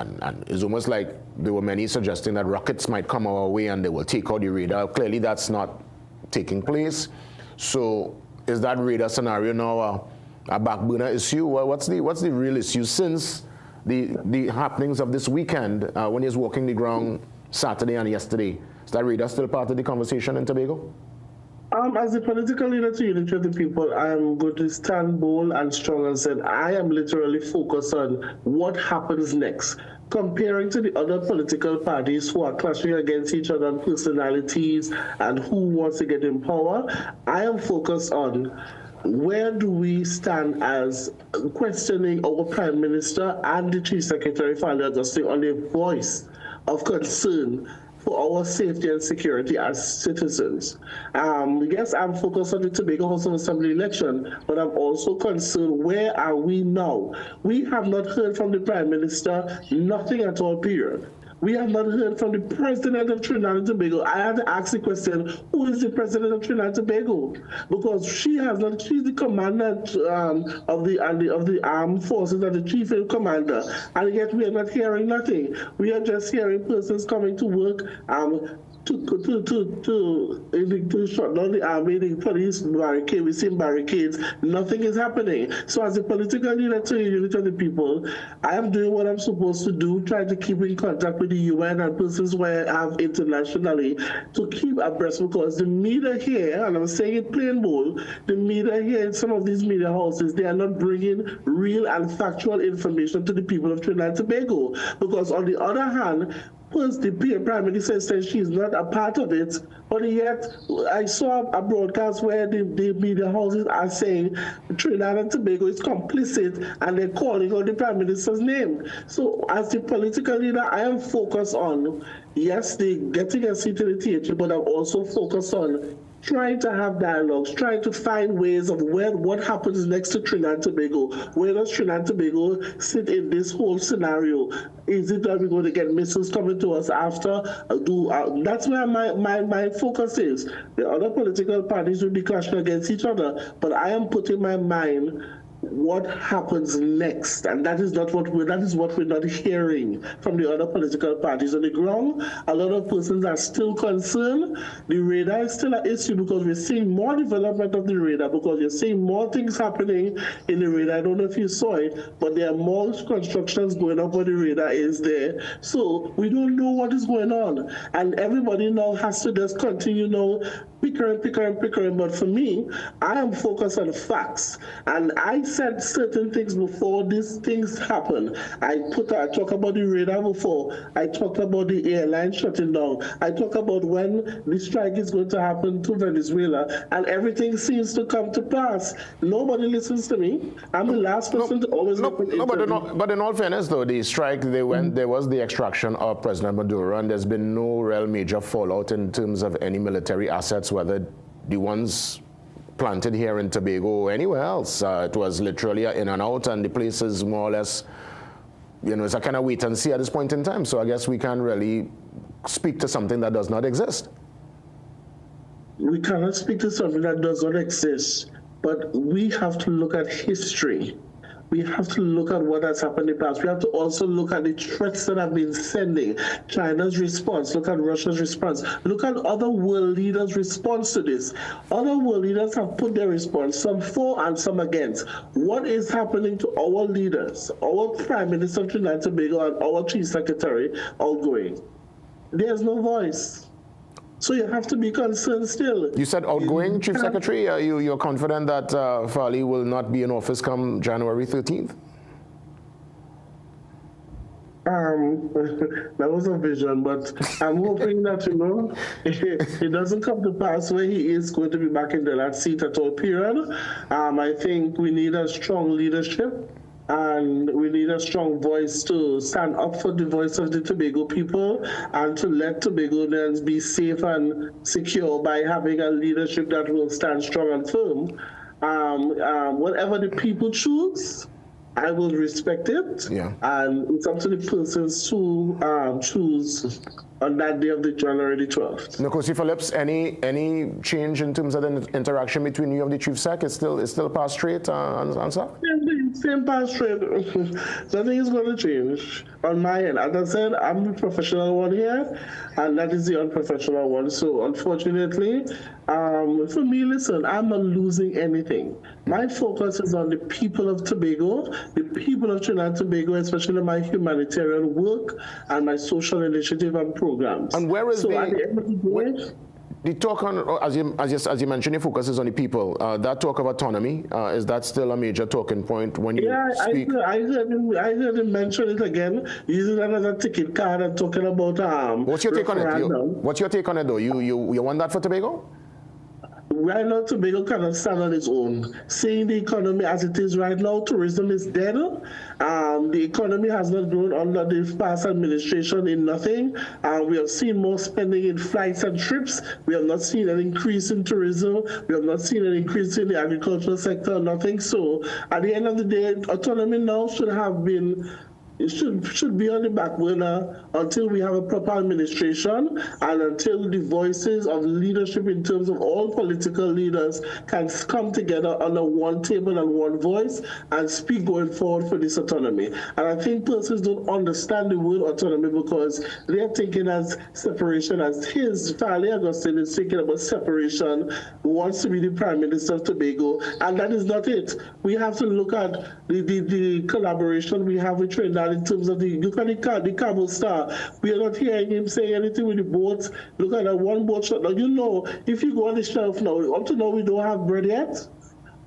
it's almost like there were many suggesting that rockets might come our way and they will take out the radar. Clearly that's not taking place. So is that radar scenario now a back burner issue? Well, what's the real issue since the happenings of this weekend when he was walking the ground Saturday and yesterday? Is that radar still part of the conversation in Tobago? As a political leader to unity of the people, I am going to stand bold and strong and say I am literally focused on what happens next. Comparing to the other political parties who are clashing against each other on personalities and who wants to get in power, I am focused on where do we stand as questioning our Prime Minister and the Chief Secretary for Adjusting on a voice of concern for our safety and security as citizens. Yes, I'm focused on the Tobago House of Assembly election, but I'm also concerned, where are we now? We have not heard from the Prime Minister, nothing at all, period. We have not heard from the President of Trinidad and Tobago. I had to ask the question, who is the President of Trinidad and Tobago? Because she's the commander of the armed forces and the chief commander, and yet we are not hearing nothing. We are just hearing persons coming to work to shut down the army, the police barricade. We've seen barricades. Nothing is happening. So as a political leader to the unity of the people, I am doing what I'm supposed to do, trying to keep in contact with the UN and persons where I have internationally to keep abreast, because the media here, and I'm saying it plain bold, the media here in some of these media houses, they are not bringing real and factual information to the people of Trinidad and Tobago. Because on the other hand, first, the Prime Minister says she's not a part of it, but yet I saw a broadcast where the media houses are saying Trinidad and Tobago is complicit, and they're calling out the Prime Minister's name. So as the political leader, I am focused on, yes, getting a seat in the theatre, but I'm also focused on trying to have dialogues, trying to find ways of what happens next to Trinidad and Tobago. Where does Trinidad and Tobago sit in this whole scenario? Is it that we're going to get missiles coming to us after? That's where my focus is. The other political parties will be clashing against each other, but I am putting my mind what happens next, and that is what we're not hearing from the other political parties on the ground. A lot of persons are still concerned. The radar is still an issue because we're seeing more development of the radar, because you're seeing more things happening in the radar. I don't know if you saw it, but there are more constructions going up where the radar is there. So we don't know what is going on, and everybody now has to just continue now pickering. But for me, I am focused on facts, and I said certain things before these things happen. I talk about the radar before. I talked about the airline shutting down. I talk about when the strike is going to happen to Venezuela, and everything seems to come to pass. Nobody listens to me. I'm the last person to always but in all fairness, though, the strike, there was the extraction of President Maduro, and there's been no real major fallout in terms of any military assets, whether the ones planted here in Tobago or anywhere else. It was literally in and out, and the place is more or less, it's a kind of wait and see at this point in time. So I guess we can't really speak to something that does not exist. We cannot speak to something that does not exist, but we have to look at history. We have to look at what has happened in the past. We have to also look at the threats that have been sending. China's response, look at Russia's response. Look at other world leaders' response to this. Other world leaders have put their response, some for and some against. What is happening to our leaders, our Prime Minister of Trinidad and Tobago and our Chief Secretary outgoing? There's no voice. So you have to be concerned still. You said outgoing Chief Secretary. You're confident that Farley will not be in office come January 13th? that was a vision, but I'm hoping that, it doesn't come to pass where he is going to be back in that seat at all period. I think we need a strong leadership. And we need a strong voice to stand up for the voice of the Tobago people and to let Tobagonians be safe and secure by having a leadership that will stand strong and firm. Whatever the people choose, I will respect it. Yeah. And it's up to the persons to choose on that day of the January 12th. Nkosi Phillips, any change in terms of the interaction between you and the Chief Sec? It's still pass straight answer? Same pass straight. Nothing is going to change on my end. As I said, I'm the professional one here, and that is the unprofessional one. So unfortunately, for me, listen, I'm not losing anything. My focus is on the people of Tobago, the people of Trinidad and Tobago, especially my humanitarian work and my social initiative and programs. And where is at the end of the day, the talk on, as you mentioned, your focus is on the people. That talk of autonomy, is that still a major talking point when you speak? I heard him mention it again, using another ticket card and talking about What's your take on it? What's your take on it, though? You want that for Tobago? Right now, Tobago cannot stand on its own. Seeing the economy as it is right now, tourism is dead. The economy has not grown under the past administration in nothing. We have seen more spending in flights and trips. We have not seen an increase in tourism. We have not seen an increase in the agricultural sector, nothing. So at the end of the day, autonomy now should have been it should be on the back burner until we have a proper administration and until the voices of leadership in terms of all political leaders can come together under one table and one voice and speak going forward for this autonomy. And I think persons don't understand the word autonomy because they're thinking as separation, as Farley Augustine is thinking about separation, wants to be the Prime Minister of Tobago, and that is not it. We have to look at the collaboration we have with Trinidad in terms of the Cabo Star. We are not hearing him say anything with the boats. Look at that one boat shot. Now, if you go on the shelf now, up to now we don't have bread yet.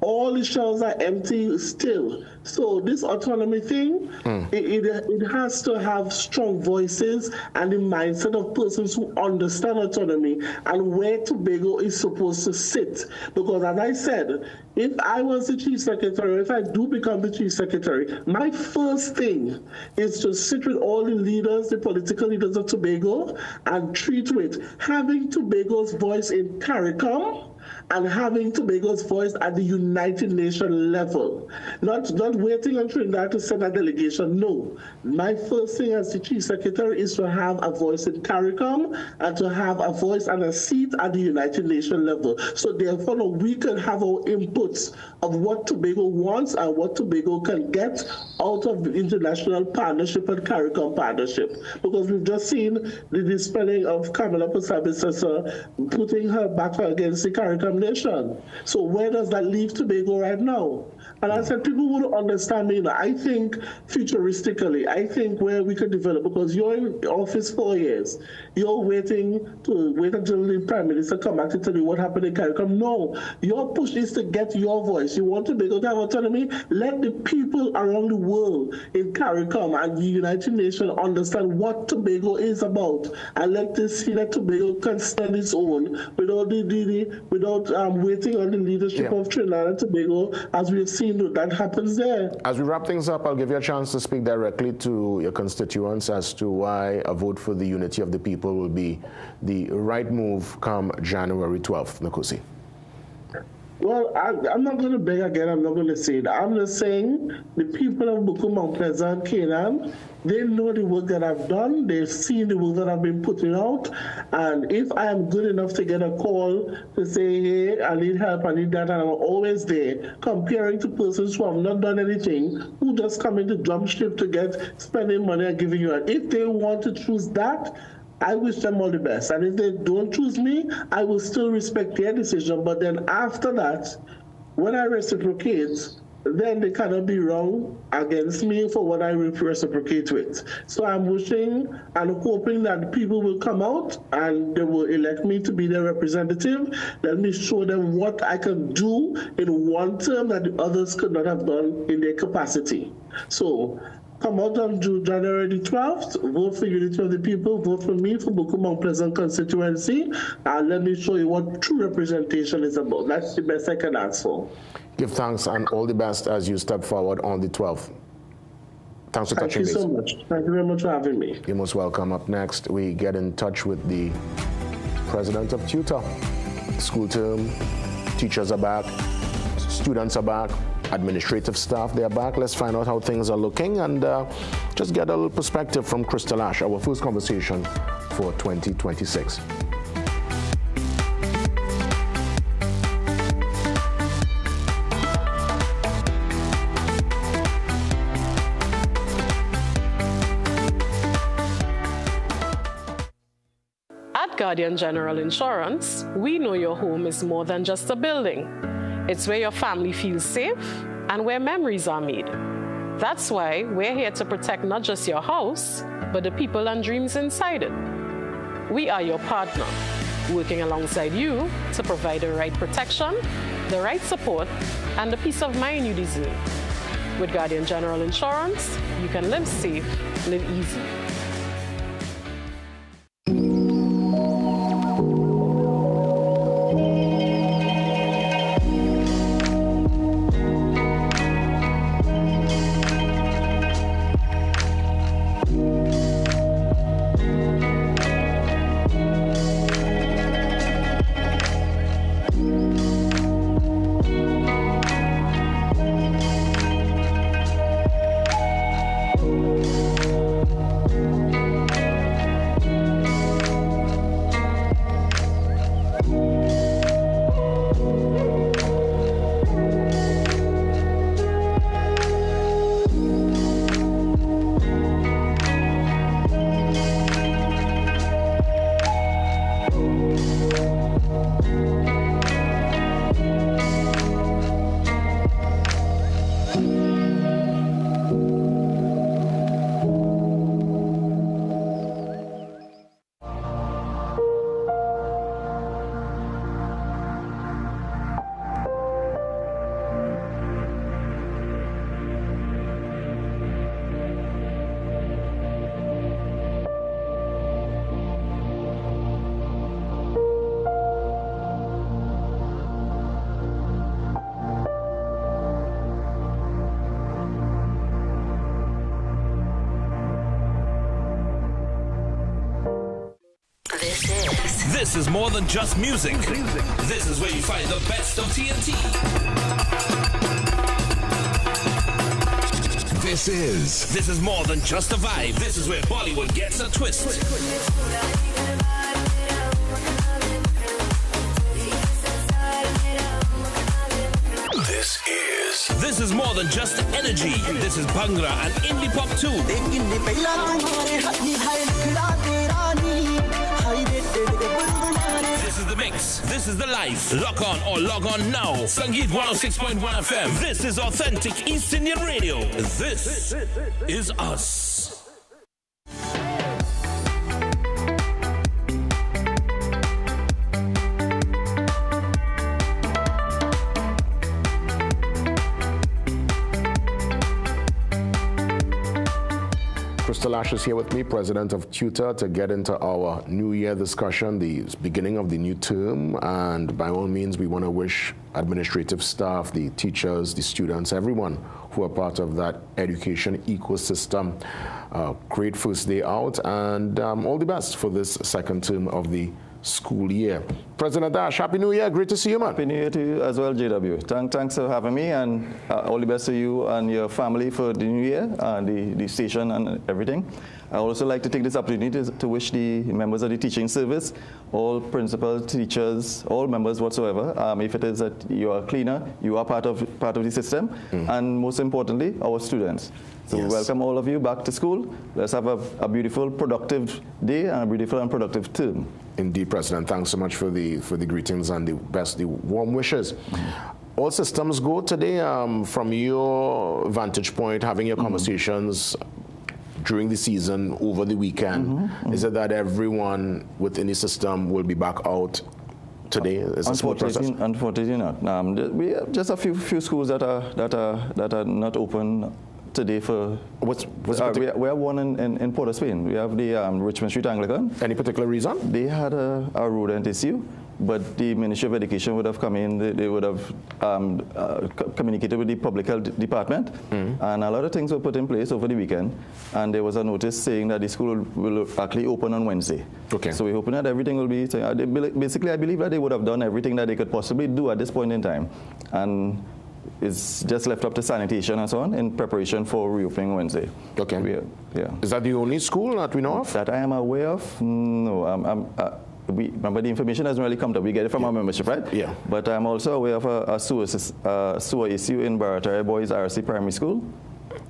All the shelves are empty still. So this autonomy thing, it has to have strong voices and the mindset of persons who understand autonomy and where Tobago is supposed to sit. Because as I said, if I was the Chief Secretary, if I do become the Chief Secretary, my first thing is to sit with all the leaders, the political leaders of Tobago, and treat with having Tobago's voice in CARICOM, and having Tobago's voice at the United Nations level. Not waiting on Trinidad to send a delegation, no. My first thing as the Chief Secretary is to have a voice in CARICOM and to have a voice and a seat at the United Nations level. So therefore, we can have our inputs of what Tobago wants and what Tobago can get out of the international partnership and CARICOM partnership. Because we've just seen the dispelling of Kamala Persad putting her back against the CARICOM nation. So where does that leave Tobago right now? And I said, people would understand me. I think futuristically, I think where we could develop, because you're in office 4 years, you're waiting until the Prime Minister come back to tell you what happened in CARICOM. No, your push is to get your voice. You want Tobago to have autonomy? Let the people around the world in CARICOM and the United Nations understand what Tobago is about, and let them see that Tobago can stand its own without waiting on the leadership of Trinidad and Tobago, as we have seen that happens there. As we wrap things up, I'll give you a chance to speak directly to your constituents as to why a vote for the unity of the people will be the right move come January 12th. Nkosi. Well, I'm not going to beg again. I'm not going to say it. I'm just saying the people of Buku, Mount Pleasant, Canaan, they know the work that I've done. They've seen the work that I've been putting out. And if I am good enough to get a call to say, hey, I need help, I need that, and I'm always there, comparing to persons who have not done anything, who just come into drum ship to get spending money and giving you. And if they want to choose that, I wish them all the best. And if they don't choose me, I will still respect their decision. But then after that, when I reciprocate, then they cannot be wrong against me for what I reciprocate with. So I'm wishing and hoping that people will come out and they will elect me to be their representative. Let me show them what I can do in one term that the others could not have done in their capacity. So come out on January the 12th, vote for Unity of the People, vote for me for Buku Mount Pleasant constituency, and let me show you what true representation is about. That's the best I can ask for. Give thanks and all the best as you step forward on the 12th. Thanks for touching base. Thank you so much. Thank you very much for having me. You're most welcome. Up next, we get in touch with the president of Tutor. School term, teachers are back, students are back, administrative staff, they're back. Let's find out how things are looking and just get a little perspective from Crystal Ash, our first conversation for 2026. At Guardian General Insurance, we know your home is more than just a building. It's where your family feels safe and where memories are made. That's why we're here to protect not just your house, but the people and dreams inside it. We are your partner, working alongside you to provide the right protection, the right support, and the peace of mind you deserve. With Guardian General Insurance, you can live safe, live easy. This is more than just music. This is where you find the best of TNT. This is more than just a vibe. This is where Bollywood gets a twist. This is more than just energy. This is Bhangra and indie pop too. This is the mix. This is the life. Lock on or log on now. Sangeet 106.1 FM. This is authentic East Indian radio. This is us. Crystal Ash is here with me, president of Tutor, to get into our New Year discussion, the beginning of the new term. And by all means, we want to wish administrative staff, the teachers, the students, everyone who are part of that education ecosystem, great first day out, and all the best for this second term of the school year. President Ash, Happy New Year. Great to see you, man. Happy New Year to you as well, JW. Thanks for having me, and all the best to you and your family for the new year, the station and everything. I also like to take this opportunity to wish the members of the teaching service, all principals, teachers, all members whatsoever, if it is that you are a cleaner, you are part of the system, and most importantly, our students. So we welcome all of you back to school. Let's have a beautiful, productive day and a beautiful and productive term. Indeed, President. Thanks so much for the greetings and the warm wishes. All systems go today. From your vantage point, having your conversations during the season, over the weekend, is it that everyone within the system will be back out today? Is Unfortunately not. We have just a few schools that are not open today for what's we have one in Port of Spain. We have the Richmond Street Anglican. Any particular reason? They had a rodent issue, but the Ministry of Education would have come in. They would have communicated with the public health department, and a lot of things were put in place over the weekend. And there was a notice saying that the school will actually open on Wednesday. Okay. So we're hoping that everything will be. Basically, I believe that they would have done everything that they could possibly do at this point in time, and it's just left up to sanitation and so on in preparation for reopening Wednesday. Okay. Yeah. Is that the only school that we know of? That I am aware of? No. Remember, the information hasn't really come up. We get it from our membership, right? Yeah. But I'm also aware of a sewer issue in Barataria Boys RC Primary School.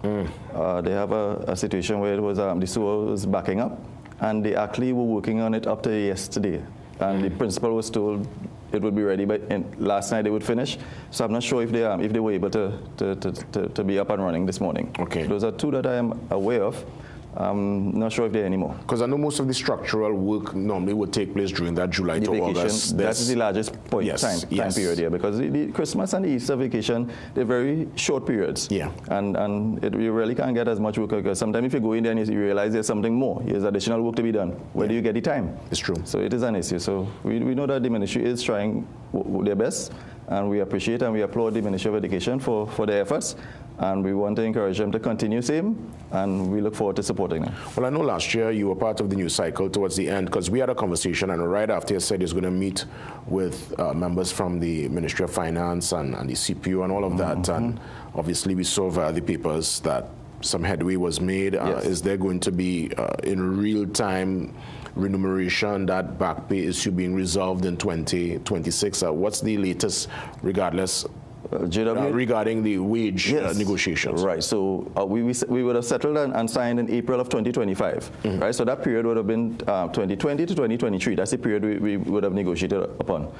They have a situation where it was the sewer was backing up, and they actually were working on it up to yesterday. And the principal was told it would be ready, but last night they would finish. So I'm not sure if they were able to be up and running this morning. Okay. Those are two that I am aware of. I'm not sure if there are any more. Because I know most of the structural work normally would take place during that July to August. That is the largest time period here, because the Christmas and the Easter vacation, they're very short periods. Yeah. And you really can't get as much work, because sometimes if you go in there and you realize there's something more, there's additional work to be done. Where do you get the time? It's true. So it is an issue. So we know that the ministry is trying their best, and we appreciate and we applaud the Ministry of Education for their efforts. And we want to encourage them to continue same, and we look forward to supporting them. Well, I know last year you were part of the news cycle towards the end, because we had a conversation, and right after you said you're going to meet with members from the Ministry of Finance and the CPU and all of that, and obviously we saw via the papers that some headway was made. Yes. Is there going to be in real time remuneration, that back pay issue being resolved in 2026? What's the latest regardless regarding the wage negotiations? Right. So we would have settled and signed in April of 2025. Right. So that period would have been 2020 to 2023. That's the period we would have negotiated upon.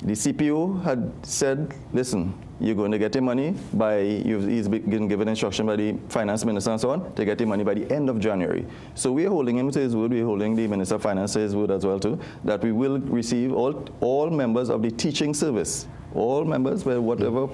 The CPU had said, listen, you're going to get your money he's been given instruction by the finance minister and so on to get your money by the end of January. So we're holding him to his word. We're holding the Minister of Finance to his word as well too, that we will receive all members of the teaching service, all members, whatever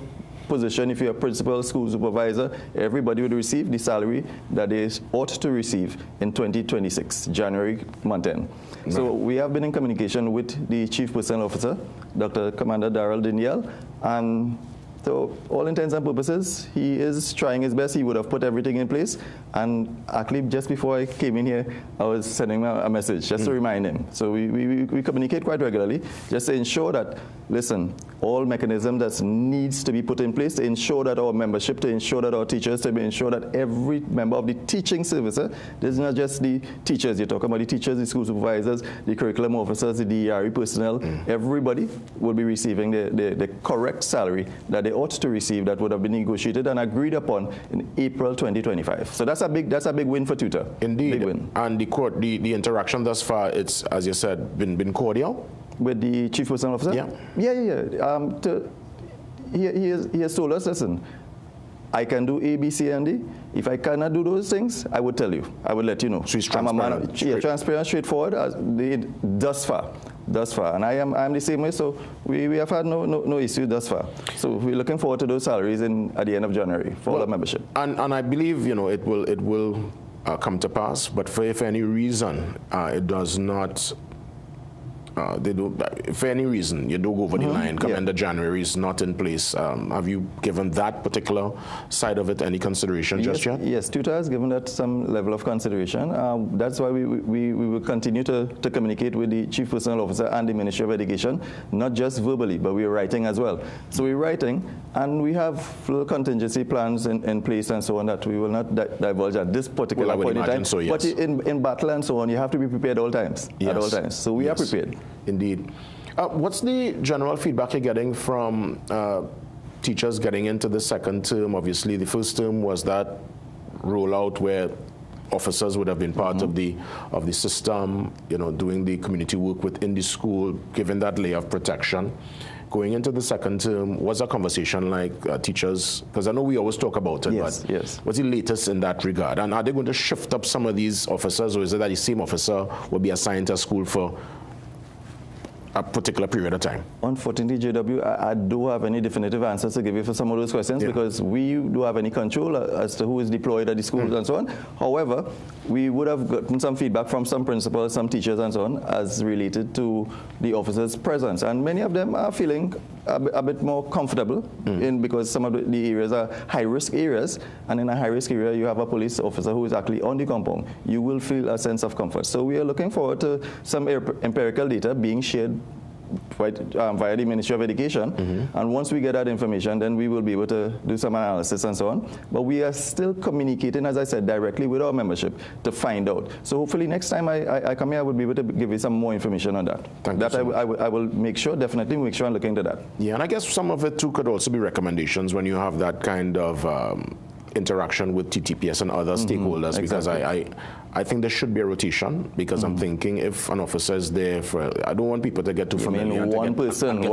position, if you're a principal, school supervisor, everybody would receive the salary that they ought to receive in 2026, January month end. Right. So we have been in communication with the Chief Personnel Officer, Dr. Commander Darrell Daniel, and so all intents and purposes, he is trying his best. He would have put everything in place. And actually, just before I came in here, I was sending him a message just to remind him. So we communicate quite regularly, just to ensure that, listen, all mechanism that needs to be put in place to ensure that our membership, to ensure that our teachers, to ensure that every member of the teaching service, this is not just the teachers, you're talking about the teachers, the school supervisors, the curriculum officers, the DRE personnel, everybody will be receiving the correct salary that they ought to receive, that would have been negotiated and agreed upon in April 2025. So that's a big win for Tutor. Indeed. Big win. And the interaction thus far, it's, as you said, been cordial? With the Chief Personnel Officer? Yeah. He has told us, listen, I can do A, B, C, and D. If I cannot do those things, I would tell you. I would let you know. So he's transparent. Transparent, straightforward, thus far. And I'm the same way, so we have had no issue thus far. So we're looking forward to those salaries at the end of January for all our membership. And I believe, it will come to pass, but if any reason it does not, for any reason you do go over the line, come end of January is not in place, have you given that particular side of it any consideration just yet? Yes, Tutor has given that some level of consideration. That's why we will continue to communicate with the Chief Personnel Officer and the Ministry of Education, not just verbally, but we're writing as well. So we're writing, and we have little contingency plans in place and so on that we will not divulge at this particular point in time. So, yes. But in battle and so on, you have to be prepared all times, at all times. So we are prepared. Indeed. What's the general feedback you're getting from teachers getting into the second term? Obviously, the first term was that rollout where officers would have been part of the system, doing the community work within the school, given that layer of protection. Going into the second term, was a conversation like teachers, because I know we always talk about it, yes. What's the latest in that regard? And are they going to shift up some of these officers, or is it that the same officer will be assigned to a school for a particular period of time? Unfortunately, JW, I don't have any definitive answers to give you for some of those questions because we don't have any control as to who is deployed at the schools and so on. However, we would have gotten some feedback from some principals, some teachers and so on as related to the officers' presence. And many of them are feeling a bit more comfortable because some of the areas are high-risk areas. And in a high-risk area, you have a police officer who is actually on the compound. You will feel a sense of comfort. So we are looking forward to some empirical data being shared via the Ministry of Education. And once we get that information, then we will be able to do some analysis and so on. But we are still communicating, as I said, directly with our membership to find out. So hopefully next time I come here, I will be able to give you some more information on that. I will make sure, definitely make sure and look into that. Yeah, and I guess some of it too could also be recommendations when you have that kind of interaction with TTPS and other stakeholders, because I think there should be a rotation, because I'm thinking if an officer is there I don't want people to get too familiar. I mean, one person,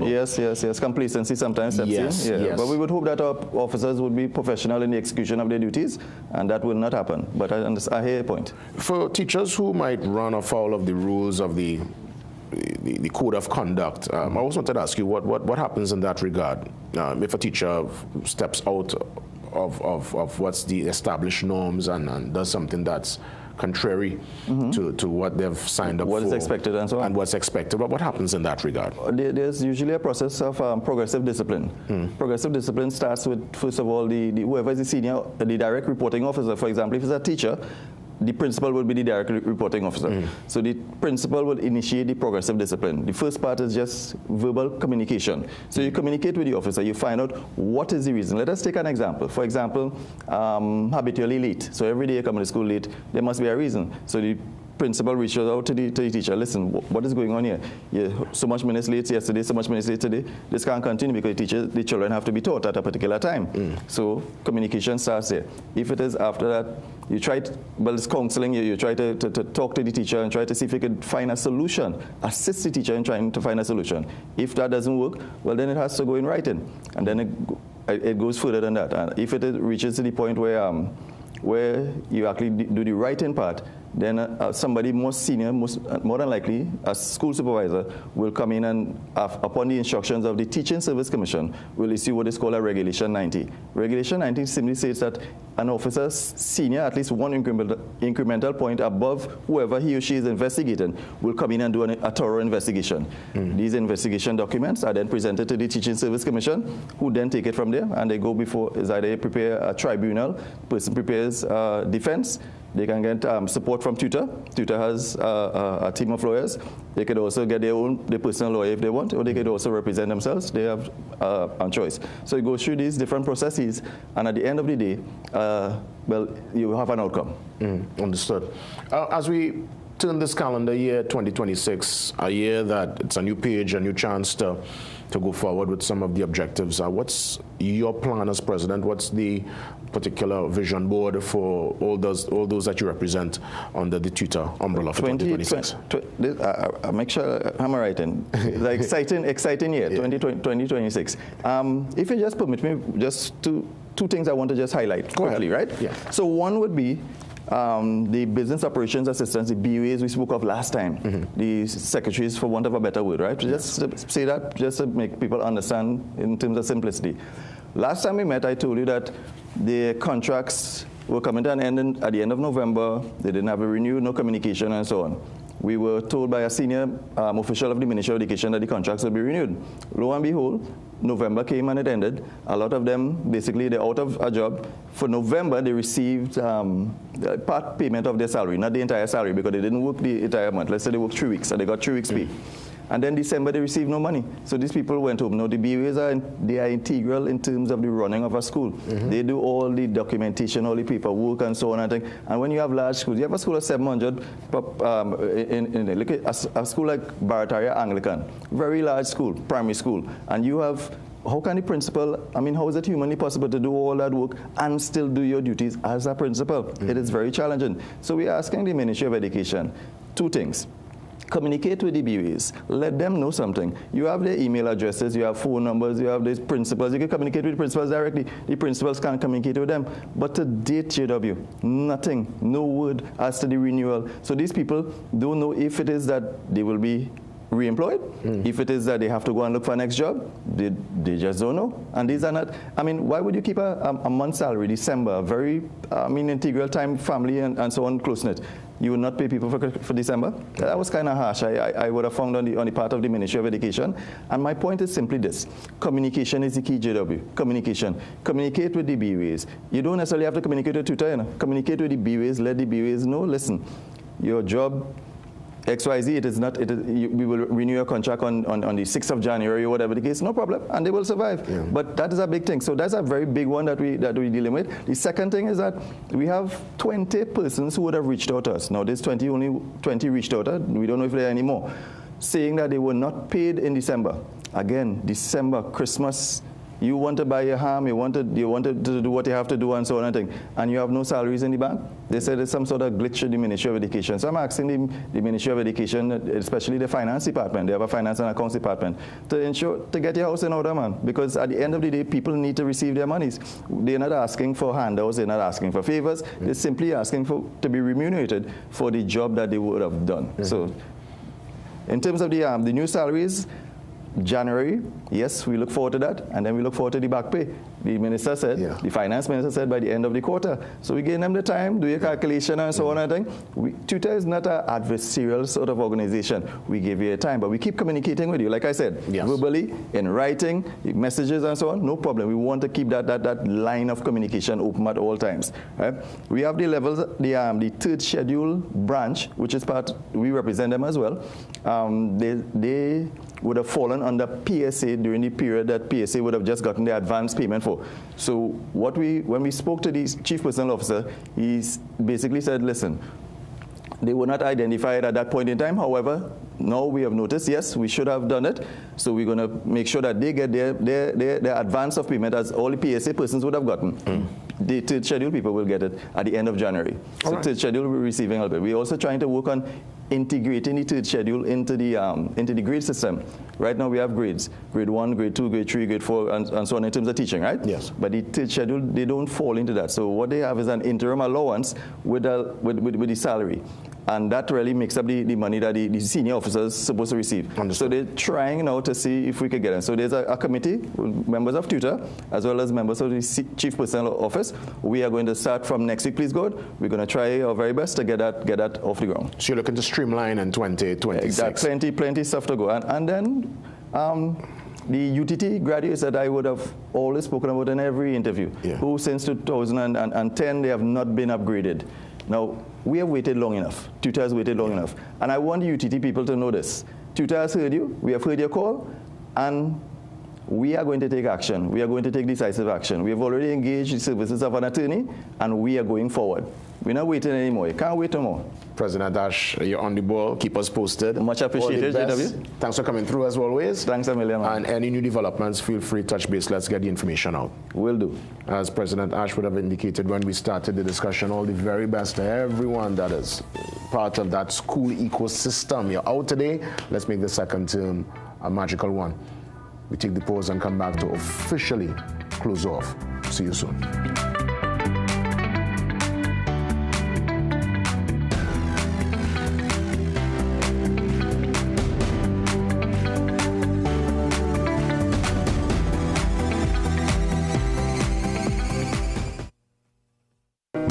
yes, complacency sometimes steps in. Yes. But we would hope that our officers would be professional in the execution of their duties, and that will not happen. But I hear your point. For teachers who might run afoul of the rules of the code of conduct, I also wanted to ask you what happens in that regard if a teacher steps out of what's the established norms and does something that's contrary to what they've signed up for. What is expected and so on. And what's expected. But what happens in that regard? There's usually a process of progressive discipline. Progressive discipline starts with, first of all, whoever is the senior, the direct reporting officer. For example, if it's a teacher, the principal will be the direct reporting officer. So the principal will initiate the progressive discipline. The first part is just verbal communication. So you communicate with the officer, you find out what is the reason. Let us take an example. For example, habitually late. So every day you come to school late, there must be a reason. So the principal reaches out to the teacher, listen, what is going on here? So much minutes late yesterday, so much minutes late today. This can't continue because the children have to be taught at a particular time. So communication starts there. If it is after that, you try it's counseling, you try to talk to the teacher and try to see if you could find a solution, assist the teacher in trying to find a solution. If that doesn't work, well, then it has to go in writing. And then it goes further than that. And if it reaches to the point where you actually do the writing part, then somebody more senior, more than likely, a school supervisor, will come in and, upon the instructions of the Teaching Service Commission, will issue what is called a Regulation 90. Regulation 90 simply says that an officer senior, at least one incremental point above whoever he or she is investigating, will come in and do a thorough investigation. These investigation documents are then presented to the Teaching Service Commission, who then take it from there, and they go before, is either prepare a tribunal, person prepares defense. They can get support from tutor. Tutor has a team of lawyers. They could also get their personal lawyer if they want, or they could also represent themselves. They have a choice. So it goes through these different processes, and at the end of the day, well, you have an outcome. Understood. As we turn this calendar year, 2026, a year that it's a new page, a new chance to go forward with some of the objectives. What's your plan as president? What's the particular vision board for all those that you represent under the tutor umbrella for 2026? Make sure I'm right in. It's an exciting year, 2026. If you just permit me, just two things I want to just highlight quickly, right? Yeah. So one would be the business operations assistants, the BUAs we spoke of last time, the secretaries, for want of a better word, right? Just to say that, just to make people understand in terms of simplicity. Last time we met, I told you that the contracts were coming to an end at the end of November. They didn't have a renewal, no communication, and so on. We were told by a senior official of the Ministry of Education that the contracts would be renewed. Lo and behold, November came and it ended. A lot of them, basically, they're out of a job. For November, they received part payment of their salary, not the entire salary, because they didn't work the entire month. Let's say they worked 3 weeks, and they got 3 weeks pay. And then December, they received no money. So these people went home. Now, the BUAs are integral in terms of the running of a school. They do all the documentation, all the paperwork, and so on. And when you have large schools, you have a school of 700, look at a school like Barataria Anglican, very large school, primary school. And you have, how can the principal, how is it humanly possible to do all that work and still do your duties as a principal? It is very challenging. So we are asking the Ministry of Education 2 things. Communicate with the BUAs. Let them know something. You have their email addresses, you have phone numbers, you have these principals. You can communicate with the principals directly. The principals can't communicate with them. But to date, JW, nothing, no word as to the renewal. So these people don't know if it is that they will be re-employed. If it is that they have to go and look for a next job, they just don't know. And these are not, I mean, why would you keep a month's salary, December, a very, integral time, family and so on, close-knit? You would not pay people for December? That was kind of harsh. I would have found on the part of the Ministry of Education. And my point is simply this. Communication is the key, JW. Communication. Communicate with the BWAs. You don't necessarily have to communicate with tutor, you know. Communicate with the BWAs. Let the BWAs know, listen, your job XYZ, we will renew your contract on the 6th of January or whatever the case, no problem, and they will survive. Yeah. But that is a big thing. So that's a very big one that we're dealing with. The second thing is that we have 20 persons who would have reached out to us. Now, there's only 20 reached out. We don't know if there are any more, saying that they were not paid in December. Again, December, Christmas, you want to buy your ham, you want to do what you have to do and so on and you have no salaries in the bank. They said there's some sort of glitch in the Ministry of Education. So I'm asking the Ministry of Education, especially the finance department, they have a finance and accounts department, to get your house in order, man. Because at the end of the day, people need to receive their monies. They're not asking for handouts, they're not asking for favors, they're simply asking to be remunerated for the job that they would have done. So in terms of the new salaries, January, yes, we look forward to that, and then we look forward to the back pay. The minister said, the finance minister said by the end of the quarter. So we gave them the time, do your calculation and so on and thing. Tutor is not an adversarial sort of organization. We give you a time, but we keep communicating with you. Like I said, verbally, in writing, messages and so on, no problem. We want to keep that line of communication open at all times. Right? We have the levels, the third schedule branch, which is we represent them as well. They would have fallen under PSA during the period that PSA would have just gotten the advance payment for. So when we spoke to the chief personnel officer, he basically said, listen, they were not identified at that point in time. However, now we have noticed, yes, we should have done it. So we're going to make sure that they get their advance of payment as all the PSA persons would have gotten. The third schedule people will get it at the end of January. So third schedule will be receiving help. We're also trying to work on integrating the third schedule into the grade system. Right now we have grades, grade 1, grade 2, grade 3, grade 4, and so on in terms of teaching, right? Yes. But the third schedule, they don't fall into that. So what they have is an interim allowance with the salary. And that really makes up the money that the senior officers are supposed to receive. So they're trying now to see if we could get them. So there's a committee with members of tutor, as well as members of the chief personnel office. We are going to start from next week, please God. We're going to try our very best to get that off the ground. So you're looking to streamline in 2026? Exactly, plenty stuff to go. And then the UTT graduates that I would have always spoken about in every interview, who since 2010, they have not been upgraded. Now, we have waited long enough. Tutor has waited long enough. And I want the UTT people to know this. Tutor has heard you. We have heard your call. And we are going to take action. We are going to take decisive action. We have already engaged the services of an attorney, and we are going forward. We're not waiting anymore. You can't wait no more. President Ash, you're on the ball. Keep us posted. Much appreciated, JW. Thanks for coming through as always. Thanks a million, man. And any new developments, feel free to touch base. Let's get the information out. Will do. As President Ash would have indicated when we started the discussion, all the very best to everyone that is part of that school ecosystem. You're out today. Let's make the second term a magical one. We take the pause and come back to officially close off. See you soon.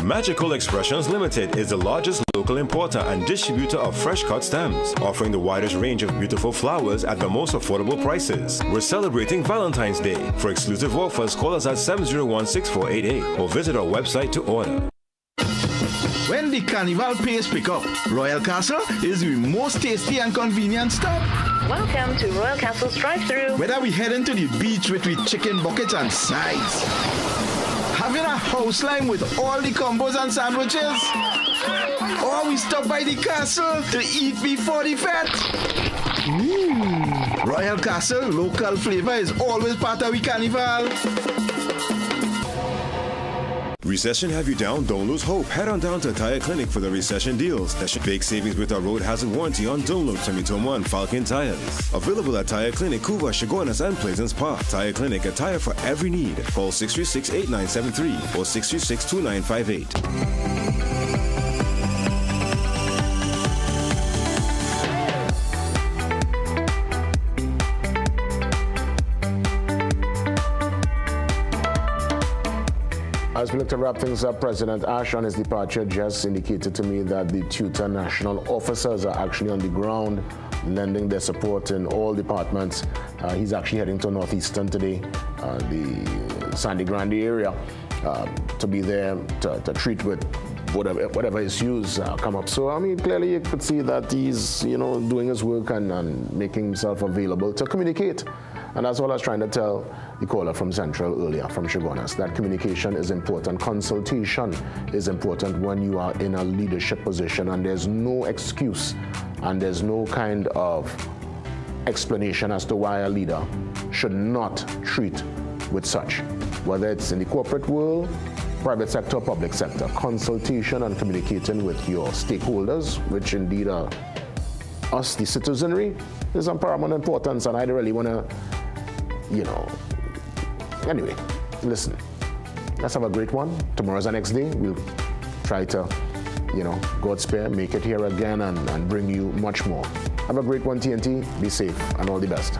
Magical Expressions Limited is the largest local importer and distributor of fresh cut stems, offering the widest range of beautiful flowers at the most affordable prices. We're celebrating Valentine's Day. For exclusive offers, call us at 701-6488 or visit our website to order. When the carnival pace pick up, Royal Castle is the most tasty and convenient stop. Welcome to Royal Castle's drive-thru. Whether we heading to the beach with chicken buckets and sides, having a house line with all the combos and sandwiches, or we stop by the castle to eat before the fete. Royal Castle local flavor is always part of the carnival. Recession have you down? Don't lose hope. Head on down to Tire Clinic for the recession deals. That's big savings with our road hazard warranty on Dunlop 2021 Falcon tires. Available at Tire Clinic, Cuba, Chaguanas, and Pleasance Park. Tire Clinic, a tire for every need. Call 636-8973 or 636-2958. As we look to wrap things up, President Ash on his departure just indicated to me that the Tutor National officers are actually on the ground lending their support in all departments. He's actually heading to Northeastern today, the Sandy Grande area, to be there to treat with whatever issues come up. So, I mean, clearly you could see that he's, doing his work and making himself available to communicate. And that's what I was trying to tell the caller from Central earlier, from Chaguanas, that communication is important. Consultation is important when you are in a leadership position, and there's no excuse and there's no kind of explanation as to why a leader should not treat with such, whether it's in the corporate world, private sector, or public sector. Consultation and communicating with your stakeholders, which indeed are us, the citizenry, is of paramount importance, and I don't really want to, Anyway, listen, let's have a great one. Tomorrow's the next day. We'll try to, God spare, make it here again and bring you much more. Have a great one, TNT. Be safe and all the best.